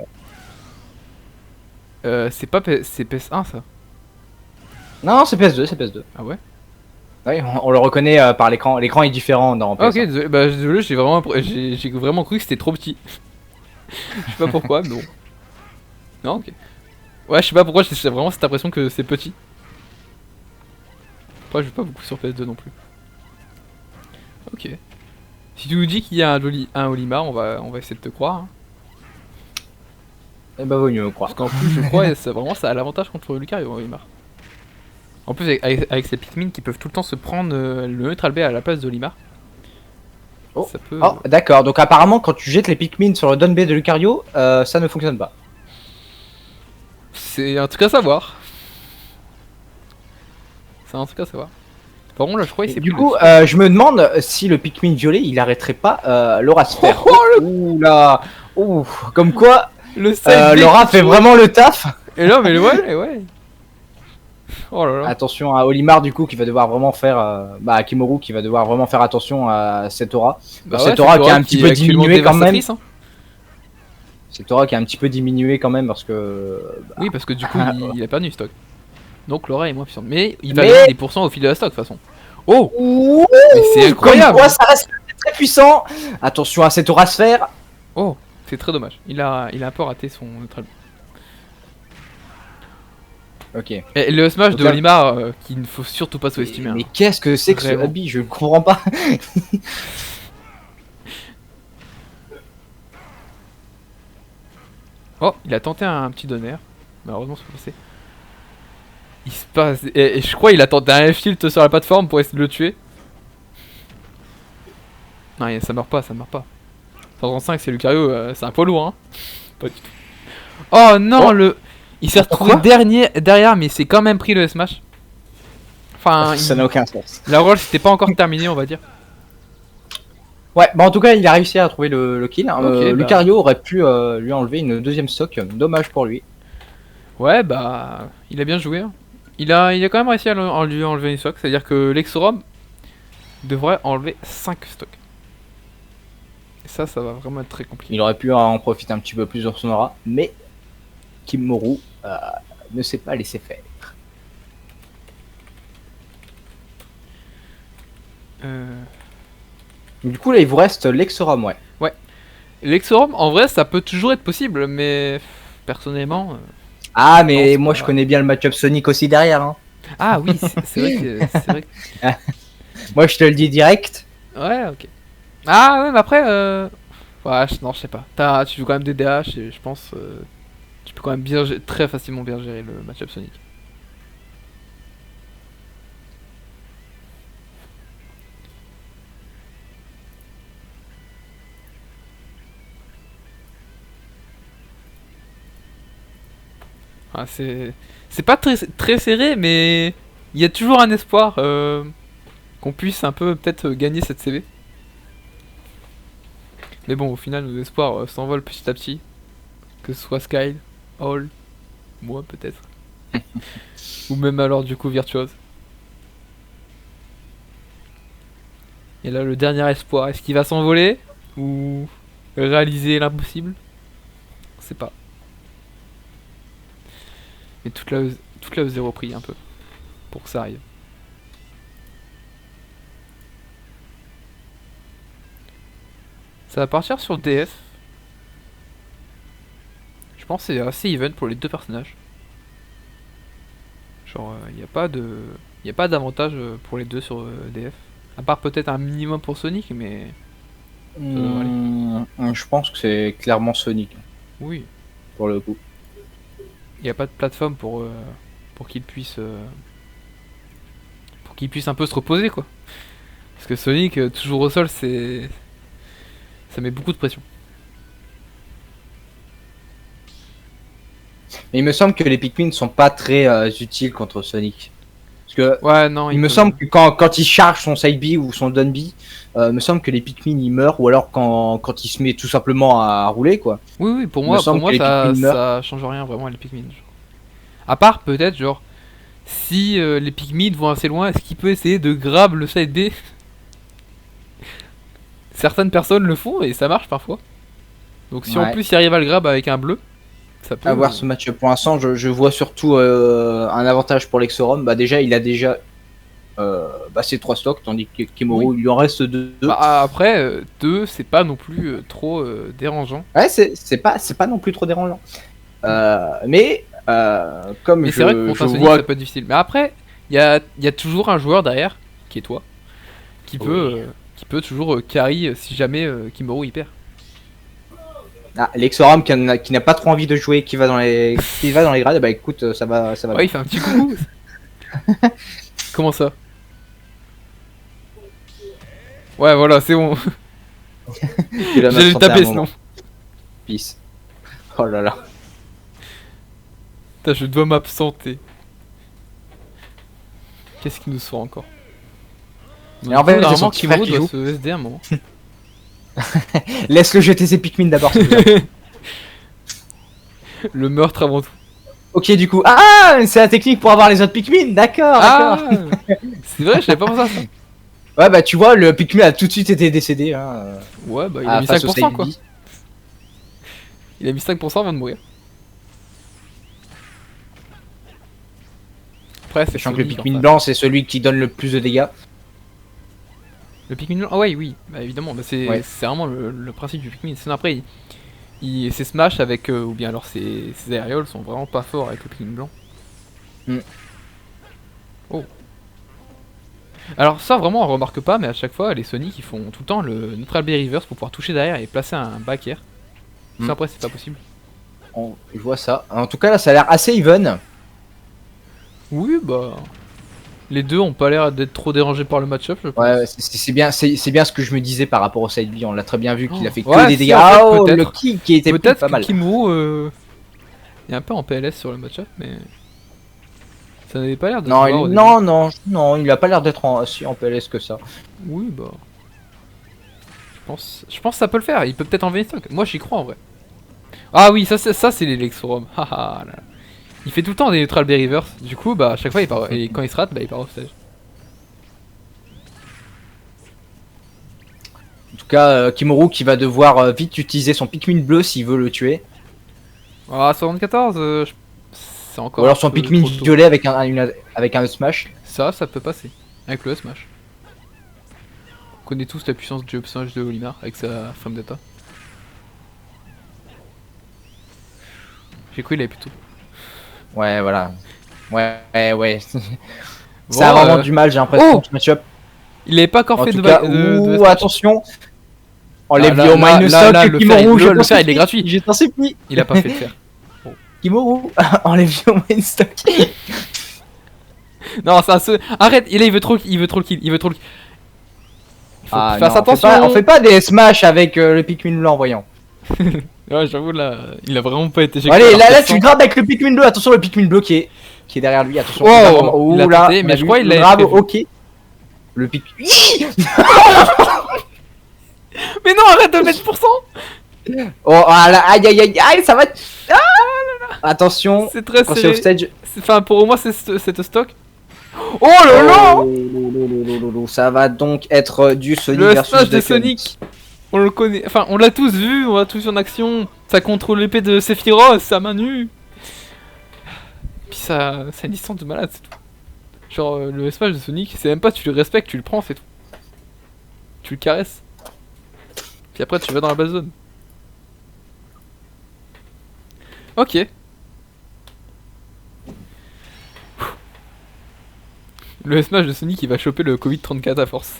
vrai. c'est pas c'est PS1 ça. Non, c'est PS2, c'est PS2. Ah ouais? Oui, on le reconnaît par l'écran. L'écran est différent dans PS1. Ah, ok, désolé, bah désolé, j'ai vraiment cru que c'était trop petit. Je sais pas pourquoi, mais bon. Non, ok. Ouais, je sais pas pourquoi, j'ai vraiment cette impression que c'est petit. Après, je joue pas beaucoup sur PS2 non plus. Ok. Si tu nous dis qu'il y a un Olimar, on va essayer de te croire. Hein. Eh bah, vaut mieux me croire. Parce qu'en plus, je crois, ça a l'avantage contre Lucario, Olimar. En plus, avec ces Pikmin qui peuvent tout le temps se prendre le Neutral B à la place d'Olimar. Oh. Ça peut. Oh, d'accord. Donc, apparemment, quand tu jettes les Pikmin sur le down B de Lucario, ça ne fonctionne pas. C'est un truc à savoir. C'est un truc à savoir. Par contre, là, je crois que c'est Du plus coup, le- je me demande si le Pikmin violet il arrêterait pas Laura Sphère. Ouh là. Ouh. Comme quoi, le side B Laura qui fait tue. vraiment le taf. Et là, mais ouais. Oh là là. Attention à Olimar du coup qui va devoir vraiment faire à Kimoru qui va devoir vraiment faire attention à cette aura. Bah cette ouais, aura c'est qui a un Dora petit est peu actuellement diminué quand même. dévastatrice, hein. Cette aura qui a un petit peu diminué quand même parce que Oui, parce que du coup, Ah, il a perdu stock. Donc Laura est moins puissante. Mais il va Mais- gagner des pourcents au fil de la stock, de toute façon. Oh, ouh, mais c'est incroyable. Comme quoi ça reste très puissant. Attention à cette aura sphère. Oh, c'est très dommage. Il a un peu raté son neutral. Ok. Et le smash Donc de là- Olimar qu'il ne faut surtout pas sous-estimer. Mais hein. qu'est-ce que c'est que ce Vraiment. habit? Je ne comprends pas. Oh, il a tenté un petit donner. Malheureusement, c'est pas passé. Il se passe. Et je crois qu'il a tenté un F-tilt sur la plateforme pour essayer de le tuer. Non, ça meurt pas, ça meurt pas. 135, c'est Lucario, c'est un poids lourd, hein. Pas du tout. Oh non, Oh. il s'est retrouvé Pourquoi derrière, mais il s'est quand même pris le smash. Enfin, Ça n'a aucun sens. la roll c'était pas encore terminé, on va dire. Ouais, bah en tout cas, il a réussi à trouver le kill. Ok, bah. Lucario aurait pu lui enlever une deuxième stock. Dommage pour lui. Ouais, bah, il a bien joué. Hein. Il a quand même réussi à lui enlever une stock, c'est-à-dire que l'Exorum devrait enlever 5 stocks. Et ça va vraiment être très compliqué. Il aurait pu en profiter un petit peu plus dans son aura, mais Kimoru ne s'est pas laissé faire. Du coup, là, il vous reste l'Exorum, ouais. L'Exorum, en vrai, ça peut toujours être possible, mais personnellement. Ah, Non, mais c'est moi, pas je vrai. connais bien le match-up Sonic aussi derrière. Hein. Ah oui, c'est vrai que. C'est vrai que... Moi, je te le dis direct. Ouais, ok. Ah ouais, mais après. Ouais, non, je sais pas. Tu joues quand même des DH et je pense. Tu peux quand même très facilement bien gérer le match-up Sonic. Enfin, c'est pas très serré, mais il y a toujours un espoir qu'on puisse un peu peut-être gagner cette CV. Mais bon, au final, nos espoirs s'envolent petit à petit. Que ce soit Skyle, Hall, moi peut-être. Ou même alors du coup Virtuose. Et là, le dernier espoir, est-ce qu'il va s'envoler ou réaliser l'impossible? On sait pas. Mais toute la zéro prix un peu pour que ça arrive. Ça va partir sur DS. Je pense que c'est assez even pour les deux personnages. Genre, il n'y a pas d'avantage pour les deux sur DF. À part peut-être un minimum pour Sonic, mais Je pense que c'est clairement Sonic, oui. pour le coup. Il n'y a pas de plateforme pour qu'il puisse un peu se reposer, quoi. Parce que Sonic, toujours au sol, ça met beaucoup de pression. Mais il me semble que les Pikmin sont pas très utiles contre Sonic. Parce que Ouais, non, il me semble que quand il charge son side B ou son down B, me semble que les Pikmin ils meurent, ou alors quand il se met tout simplement à rouler, quoi. Oui, pour Il moi me semble que les Pikmin meurent. ça change rien vraiment les Pikmin. Genre. À part peut-être, genre, si les Pikmin vont assez loin, est-ce qu'il peut essayer de grab le side B? Certaines personnes le font et ça marche parfois. Donc si en Ouais. plus il arrive à le grab avec un bleu, ça peut. À voir ce match pour l'instant, je vois surtout un avantage pour l'Exorum. Bah déjà, il a déjà ses 3 stocks, tandis que Kemoru, il lui en reste 2. Bah, après, 2, c'est pas non plus trop dérangeant. Ouais, c'est pas non plus trop dérangeant. Mais comme Mais c'est vrai que je contre un Sonic, vois, ça peut être difficile. Mais après, il y a toujours un joueur derrière, qui est toi, qui peut toujours carry si jamais Kemoru il perd. l'Exorum qui n'a pas trop envie de jouer, qui va dans les grades, bah écoute, ça va. Ouais, il fait un petit coucou. Comment ça? Ouais, voilà, c'est bon. Tu l'as J'allais le absenté à un taper moment. sinon. Peace. Oh là là. Putain, je dois m'absenter. Qu'est-ce qu'il nous faut encore? Et en fait, c'est son Normalement, petit frère Kemoru qui doit joue. se SD un moment. Laisse-le jeter ses Pikmin d'abord. s'il te plaît. Le meurtre avant tout. Ok, du coup, c'est la technique pour avoir les autres Pikmin, d'accord. C'est vrai, je savais pas pensé à ça. Ouais, bah tu vois, le Pikmin a tout de suite été décédé. Hein, Ouais, bah il a mis face au 5% side quoi. B. Il a mis 5% avant de mourir. Après, c'est Sachant que le Sonic, Pikmin enfin. blanc, c'est celui qui donne le plus de dégâts. Le Pikmin blanc, ah ouais, oui, bah évidemment, bah Ouais. c'est vraiment le principe du Pikmin. Sinon après, ses smash avec, ou bien alors ses aérioles sont vraiment pas forts avec le Pikmin blanc. Mm. Oh. Alors ça vraiment on remarque pas, mais à chaque fois les Sonic ils font tout le temps le neutral B reverse pour pouvoir toucher derrière et placer un back air. Ça après c'est pas possible. Je vois ça. En tout cas, là, ça a l'air assez even. Oui bah... Les deux ont pas l'air d'être trop dérangés par le match-up je pense. Ouais, c'est bien ce que je me disais par rapport au side B. On l'a très bien vu qu'il a fait que Ouais, des si, dégâts. en fait, Oh, peut-être. le kill qui était Peut-être pas que mal. Kemoru est un peu en PLS sur le match-up, mais ça n'avait pas l'air de. Non, se voir au début. non, il a pas l'air d'être si en PLS que ça. Oui, bah. Je pense que ça peut le faire. Il peut peut-être enlever une stock. Moi, j'y crois en vrai. Ah oui, ça c'est les Lexorum. Haha. Là. Il fait tout le temps des neutral B reverse. Du coup, bah à chaque fois, il part, et quand il se rate, bah il part au stage. En tout cas, Kemoru qui va devoir vite utiliser son Pikmin bleu s'il veut le tuer. Ah 74, c'est encore. Ou alors un son peu Pikmin trop tôt. violet avec un smash. Ça peut passer. Avec le smash. On connaît tous la puissance du up smash de Olimar avec sa femme data. J'ai cru il avait plutôt. Ouais, voilà. Ouais. Bon, Ça a vraiment du mal, j'ai l'impression, Oh ce match-up. Il avait pas encore En fait tout de cas, de ouh, smash. attention. Ah, Enlève là, au là, minus là, stock, là, le Kemoru, faire, je le t'en faire, il est supplie, gratuit. Je t'en supplie. Il a pas fait de faire. Kemoru, enlève au minus stock. Non, ça se. Arrête, il veut trop le kill, il veut trop le kill. Il faut qu'il fasse non, attention. on fait pas des smash avec le Pikmin blanc, voyons. Ouais, j'avoue, là, il a vraiment pas été Bon, allez, là, tu le grabes avec le Pikmin bleu. Attention, le Pikmin bleu qui est derrière lui. Attention. Wow, il a là, tenté, mais je crois qu'il le l'avait grab, prévu. ok. Le Pikmin. Mais non, arrête de mettre %. Oh, voilà, aïe, ça va. Ah, attention. C'est très Quand c'est off serré. stage. Enfin, pour moi, c'est cette stock. Oh là là. Ça va donc être du Sonic Le versus smash de Duck Hunt. Sonic. On le connaît, enfin, on l'a tous vu, on l'a tous vu en action. Ça contrôle l'épée de Sephiroth, sa main nue. Puis ça a une distance de malade, c'est tout. Genre, le smash de Sonic, c'est même pas tu le respectes, tu le prends, c'est tout. Tu le caresses. Puis après, tu vas dans la base zone. Ok. Le smash de Sonic, il va choper le Covid-34 à force.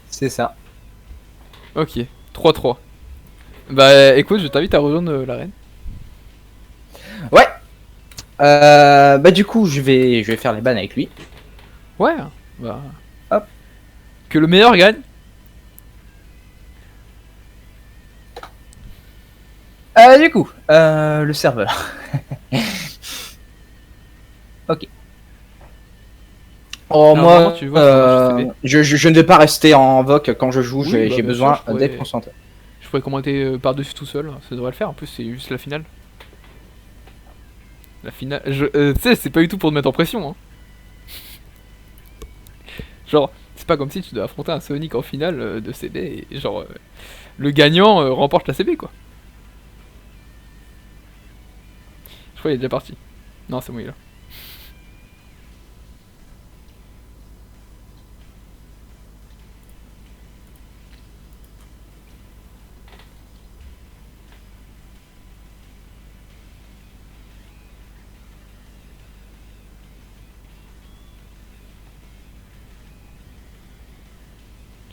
C'est ça. Ok, 3-3. Bah écoute, je t'invite à rejoindre l'arène. Ouais. Bah du coup, je vais faire les bannes avec lui. Ouais, bah. Hop. Que le meilleur gagne. Du coup, le serveur. Ok. Oh, Alors, moi, vraiment, tu vois, je ne vais pas rester en voc quand je joue, Oui, j'ai bah, bien besoin sûr, je pourrais- d'être concentré. Je pourrais commenter par-dessus tout seul, ça devrait le faire. En plus, c'est juste la finale. La finale. Tu sais, c'est pas du tout pour te mettre en pression. Hein. Genre, c'est pas comme si tu dois affronter un Sonic en finale de CB et genre le gagnant remporte la CB quoi. Je crois qu'il est déjà parti. Non, c'est bon, il est là.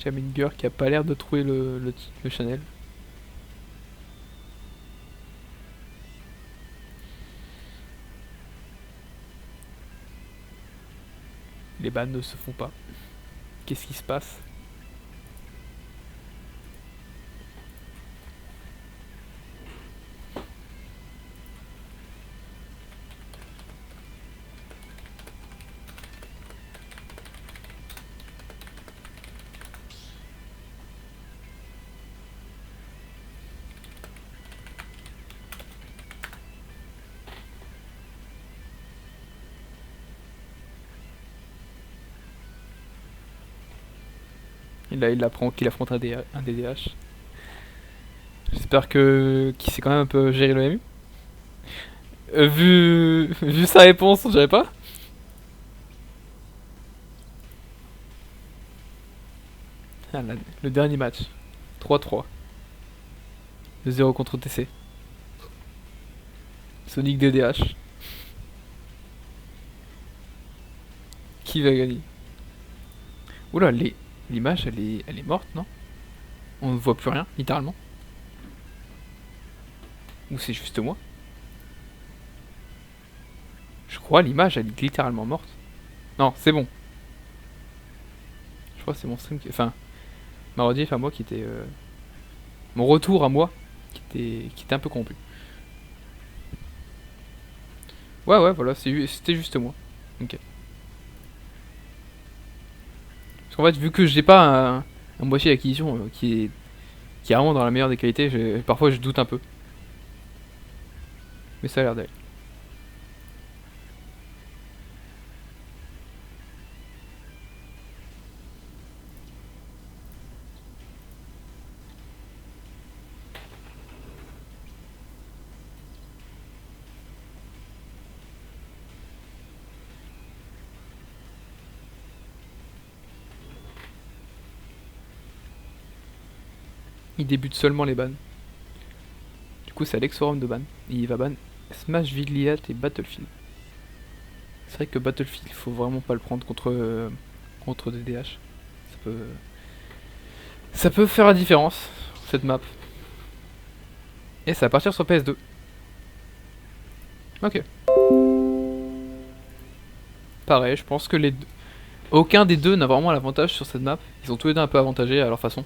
Jaminger qui a pas l'air de trouver le channel. Les bannes ne se font pas. Qu'est-ce qui se passe? Et là, il apprend qu'il affronte un DDH. J'espère qu'il sait quand même un peu gérer le MU. Vu sa réponse, on dirait pas. Ah, le dernier match. 3-3. Le 0 contre TC. Sonic DDH. Qui va gagner? Oula, l'image elle est morte, non? On ne voit plus rien, littéralement. Ou c'est juste moi? Je crois l'image elle est littéralement morte. Non, c'est bon. Je crois que c'est mon stream qui... Enfin, ma rediff à moi qui était... Mon retour à moi qui était un peu corrompu. Ouais, voilà, c'était juste moi. Ok. Parce qu'en fait, vu que j'ai pas un boîtier d'acquisition qui est vraiment dans la meilleure des qualités, parfois je doute un peu. Mais ça a l'air d'aller. Il débute seulement les bans. Du coup, c'est Alexorum de ban. Et il va ban Smash Vigliat et Battlefield. C'est vrai que Battlefield, il faut vraiment pas le prendre contre DDH. Ça peut faire la différence, cette map. Et ça va partir sur PS2. Ok. Pareil, je pense que aucun des deux n'a vraiment l'avantage sur cette map. Ils sont tous les deux un peu avantagés à leur façon.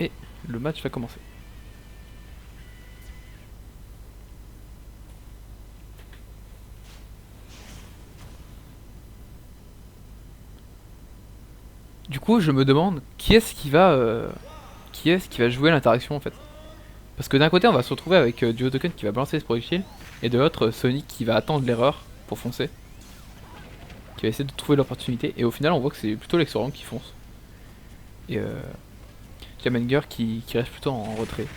Et le match va commencer. Du coup, je me demande qui est-ce qui va jouer l'interaction en fait. Parce que d'un côté, on va se retrouver avec Duotoken qui va balancer ce projectile, et de l'autre, Sonic qui va attendre l'erreur pour foncer, qui va essayer de trouver l'opportunité, et au final, on voit que c'est plutôt Lexoran qui fonce. Et Jamenger qui reste plutôt en retrait.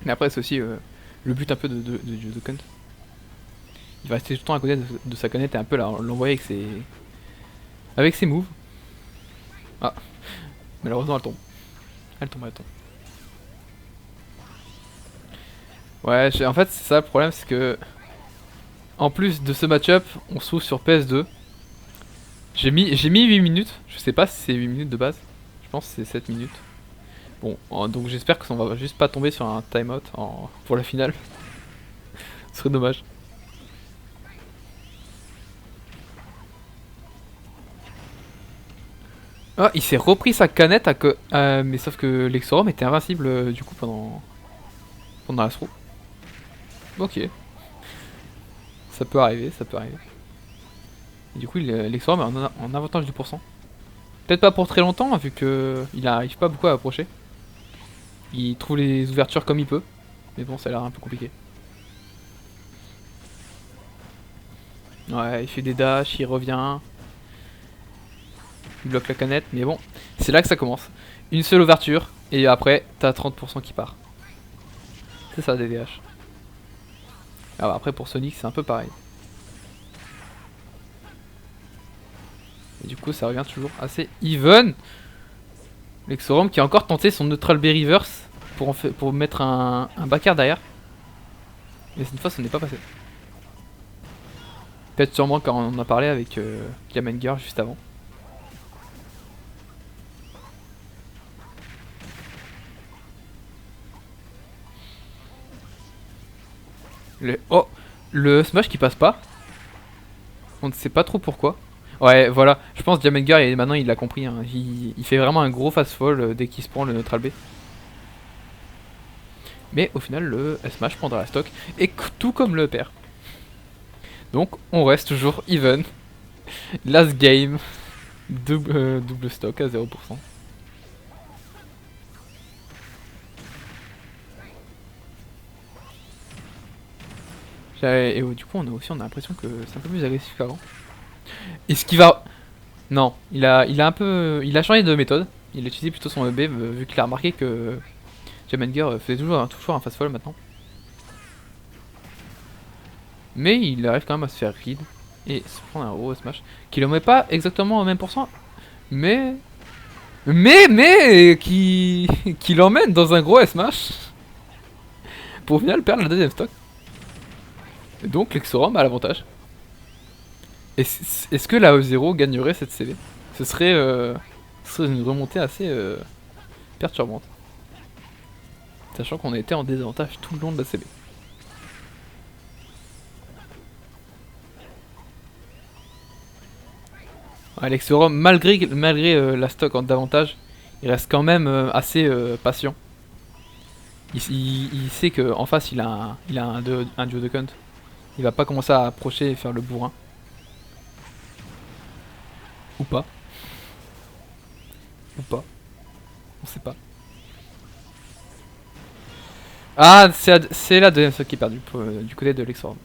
Mais après, c'est aussi le but un peu de Duotoken. Il va rester tout le temps à côté de sa canette et un peu l'envoyer avec ses moves. Ah, malheureusement, elle tombe. Elle tombe. Ouais, en fait, c'est ça le problème, c'est que en plus de ce match-up, on se trouve sur PS2. J'ai mis 8 minutes, je sais pas si c'est 8 minutes de base, je pense que c'est 7 minutes. Bon, donc j'espère qu'on va juste pas tomber sur un timeout pour la finale. Ce serait dommage. Ah, il s'est repris sa canette mais sauf que Lexorum était invincible du coup pendant la throw. Ok. Ça peut arriver. Et du coup, Lexorum est en avantage du pourcent. Peut-être pas pour très longtemps, vu que il arrive pas beaucoup à approcher. Il trouve les ouvertures comme il peut. Mais bon, ça a l'air un peu compliqué. Ouais, il fait des dashs, il revient. Il bloque la canette, mais bon, c'est là que ça commence. Une seule ouverture, et après, t'as 30% qui part. C'est ça, DDH. Alors après, pour Sonic, c'est un peu pareil. Et du coup, ça revient toujours assez even. Lexorum qui a encore tenté son Neutral B reverse pour mettre un back air derrière. Mais cette fois, ça n'est pas passé. Peut-être sûrement quand on en a parlé avec Jamenger juste avant. Oh, le smash qui passe pas. On ne sait pas trop pourquoi. Ouais, voilà, je pense Jamenger maintenant il l'a compris, hein. Il fait vraiment un gros fast fall dès qu'il se prend le neutral B. Mais au final le smash prendra la stock, et tout comme le père. Donc on reste toujours even. Last game, double stock à 0%. Et du coup on a l'impression que c'est un peu plus agressif qu'avant. Et ce qui va... Non, il a changé de méthode. Il a utilisé plutôt son EB vu qu'il a remarqué que Jamenger faisait toujours un fast fall maintenant. Mais il arrive quand même à se faire read et se prendre un gros smash qui le met pas exactement au même pourcent, mais qui l'emmène dans un gros smash pour au final perdre la deuxième stock. Et donc Lexorum a l'avantage. Est-ce que la E0 gagnerait cette CV? Ce serait une remontée assez perturbante. Sachant qu'on a été en désavantage tout le long de la CB. Lexorum, malgré la stock en d'avantage, il reste quand même assez patient. Il sait qu'en face il a un duo de count. Il va pas commencer à approcher et faire le bourrin. Ou pas. On sait pas. Ah, c'est la deuxième stock qui est perdue du côté de Lexorum.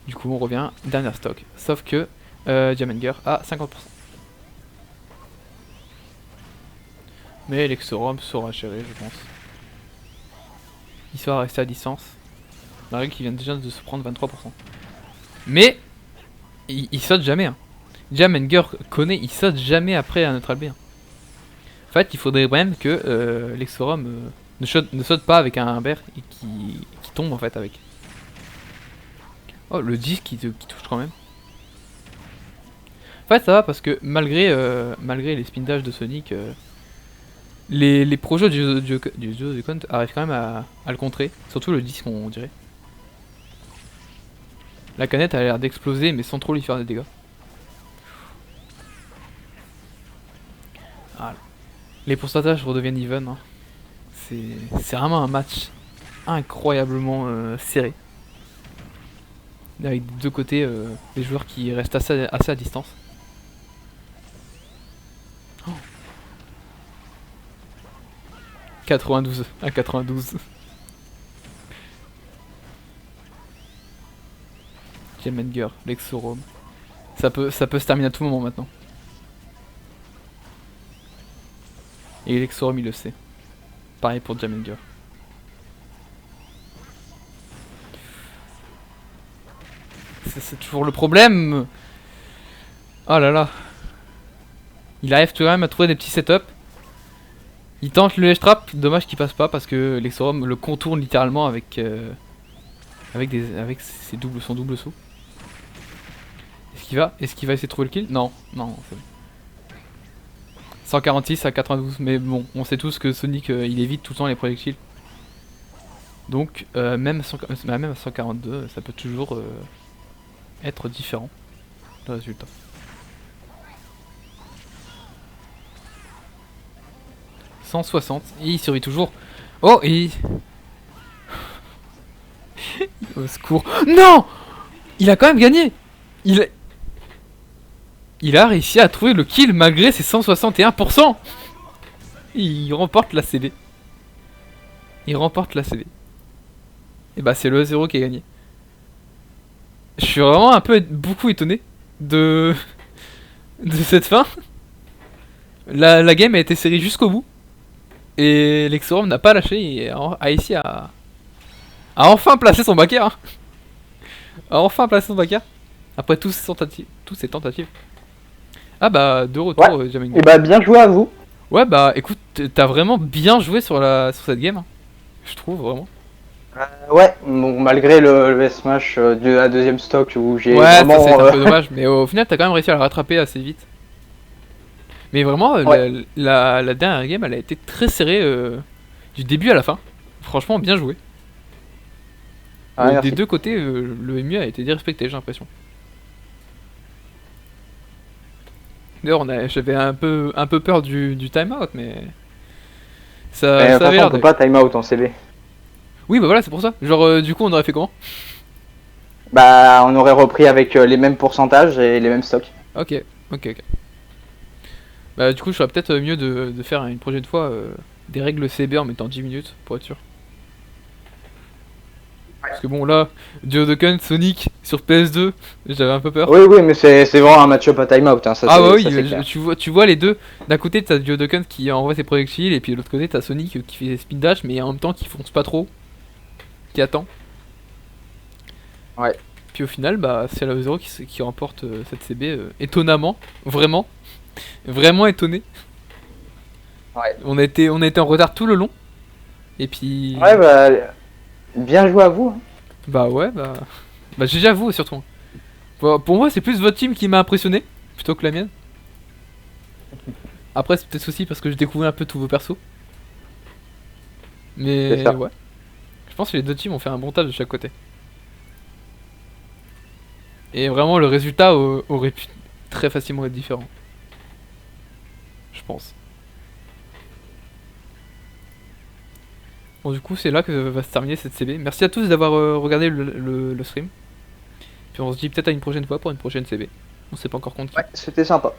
Du coup on revient, dernière stock. Sauf que Jamenger à 50%. Mais Lexorum saura gérer, je pense. Il sera resté à distance. Malgré qu'il vient déjà de se prendre 23%. Mais il saute jamais. Hein. Jamenger connaît, il saute jamais après un neutral B. Hein. En fait, il faudrait même que Lexorum ne saute pas avec un bear et qui tombe en fait avec. Oh, le 10 qui touche quand même. En fait, ça va parce que malgré les spin dash de Sonic, les projets du count arrivent quand même à le contrer. Surtout le 10, on dirait. La canette a l'air d'exploser, mais sans trop lui faire des dégâts. Voilà. Les pourcentages redeviennent even. Hein. C'est vraiment un match incroyablement serré. Avec des deux côtés des joueurs qui restent assez à distance. Oh. 92 à 92. Gemenger, Lexorum. Ça peut se terminer à tout moment maintenant. Et Lexorum il le sait. Pareil pour Gemenger. C'est toujours le problème. Oh là là. Il arrive tout de même à trouver des petits setups. Il tente le edge trap, dommage qu'il passe pas parce que Lexorum le contourne littéralement avec son double saut. Est-ce qu'il va essayer de trouver le kill? Non, non, c'est bon. 146 à 92, mais bon, on sait tous que Sonic il évite tout le temps les projectiles. Donc même à 142, ça peut toujours être différent le résultat. « 160, et il survit toujours. Oh, et... Au secours. Non! Il a quand même gagné! Il a réussi à trouver le kill malgré ses 161%! Il remporte la CD. Il remporte la CD. Et bah c'est le 0 qui a gagné. Je suis vraiment beaucoup étonné de cette fin. La game a été serrée jusqu'au bout. Et Lexorum n'a pas lâché et a réussi à enfin placer son backer. Hein. A enfin placé son backer. Après toutes ces tentatives. Ah bah de retour ouais. Jamie. Et bah bien joué à vous. Ouais bah écoute, t'as vraiment bien joué sur cette game. Hein. Je trouve vraiment. Ouais, bon, malgré le smash de la deuxième stock où j'ai vraiment... Ouais, ça c'est un peu dommage, mais au final t'as quand même réussi à la rattraper assez vite. Mais vraiment, ouais. la dernière game, elle a été très serrée du début à la fin. Franchement, bien joué. Des deux côtés, le MU a été dérespecté, j'ai l'impression. D'ailleurs, j'avais un peu peur du time-out, mais... Ça avait l'air on peut pas time-out en CB. Oui, bah voilà, c'est pour ça. Genre, du coup, on aurait fait comment? Bah, on aurait repris avec les mêmes pourcentages et les mêmes stocks. Ok. Bah, du coup, je ferais peut-être mieux de faire une prochaine fois des règles CB en mettant 10 minutes pour être sûr. Parce que bon, là, Duodoken, Sonic sur PS2, j'avais un peu peur. Oui, mais c'est vraiment un match-up à time-out. Hein, ah, bah oui, tu vois les deux. D'un côté, t'as Duodoken qui envoie ses projectiles, et puis de l'autre côté, t'as Sonic qui fait speed dash, mais en même temps qui fonce pas trop. Qui attend. Ouais. Puis au final, bah, c'est la 0 qui remporte cette CB étonnamment, vraiment étonné. Ouais. On a été en retard tout le long. Et puis. Ouais, bah, bien joué à vous. Hein. Bah ouais, bah GG à vous surtout. Pour moi, c'est plus votre team qui m'a impressionné plutôt que la mienne. Après, c'est peut-être aussi parce que j'ai découvert un peu tous vos persos. Mais ouais. Je pense que les deux teams ont fait un bon taf de chaque côté. Et vraiment, le résultat aurait pu très facilement être différent. Je pense. Bon, du coup, c'est là que va se terminer cette CB. Merci à tous d'avoir regardé le stream. Puis on se dit peut-être à une prochaine fois pour une prochaine CB. On sait pas encore quand. Ouais, c'était sympa.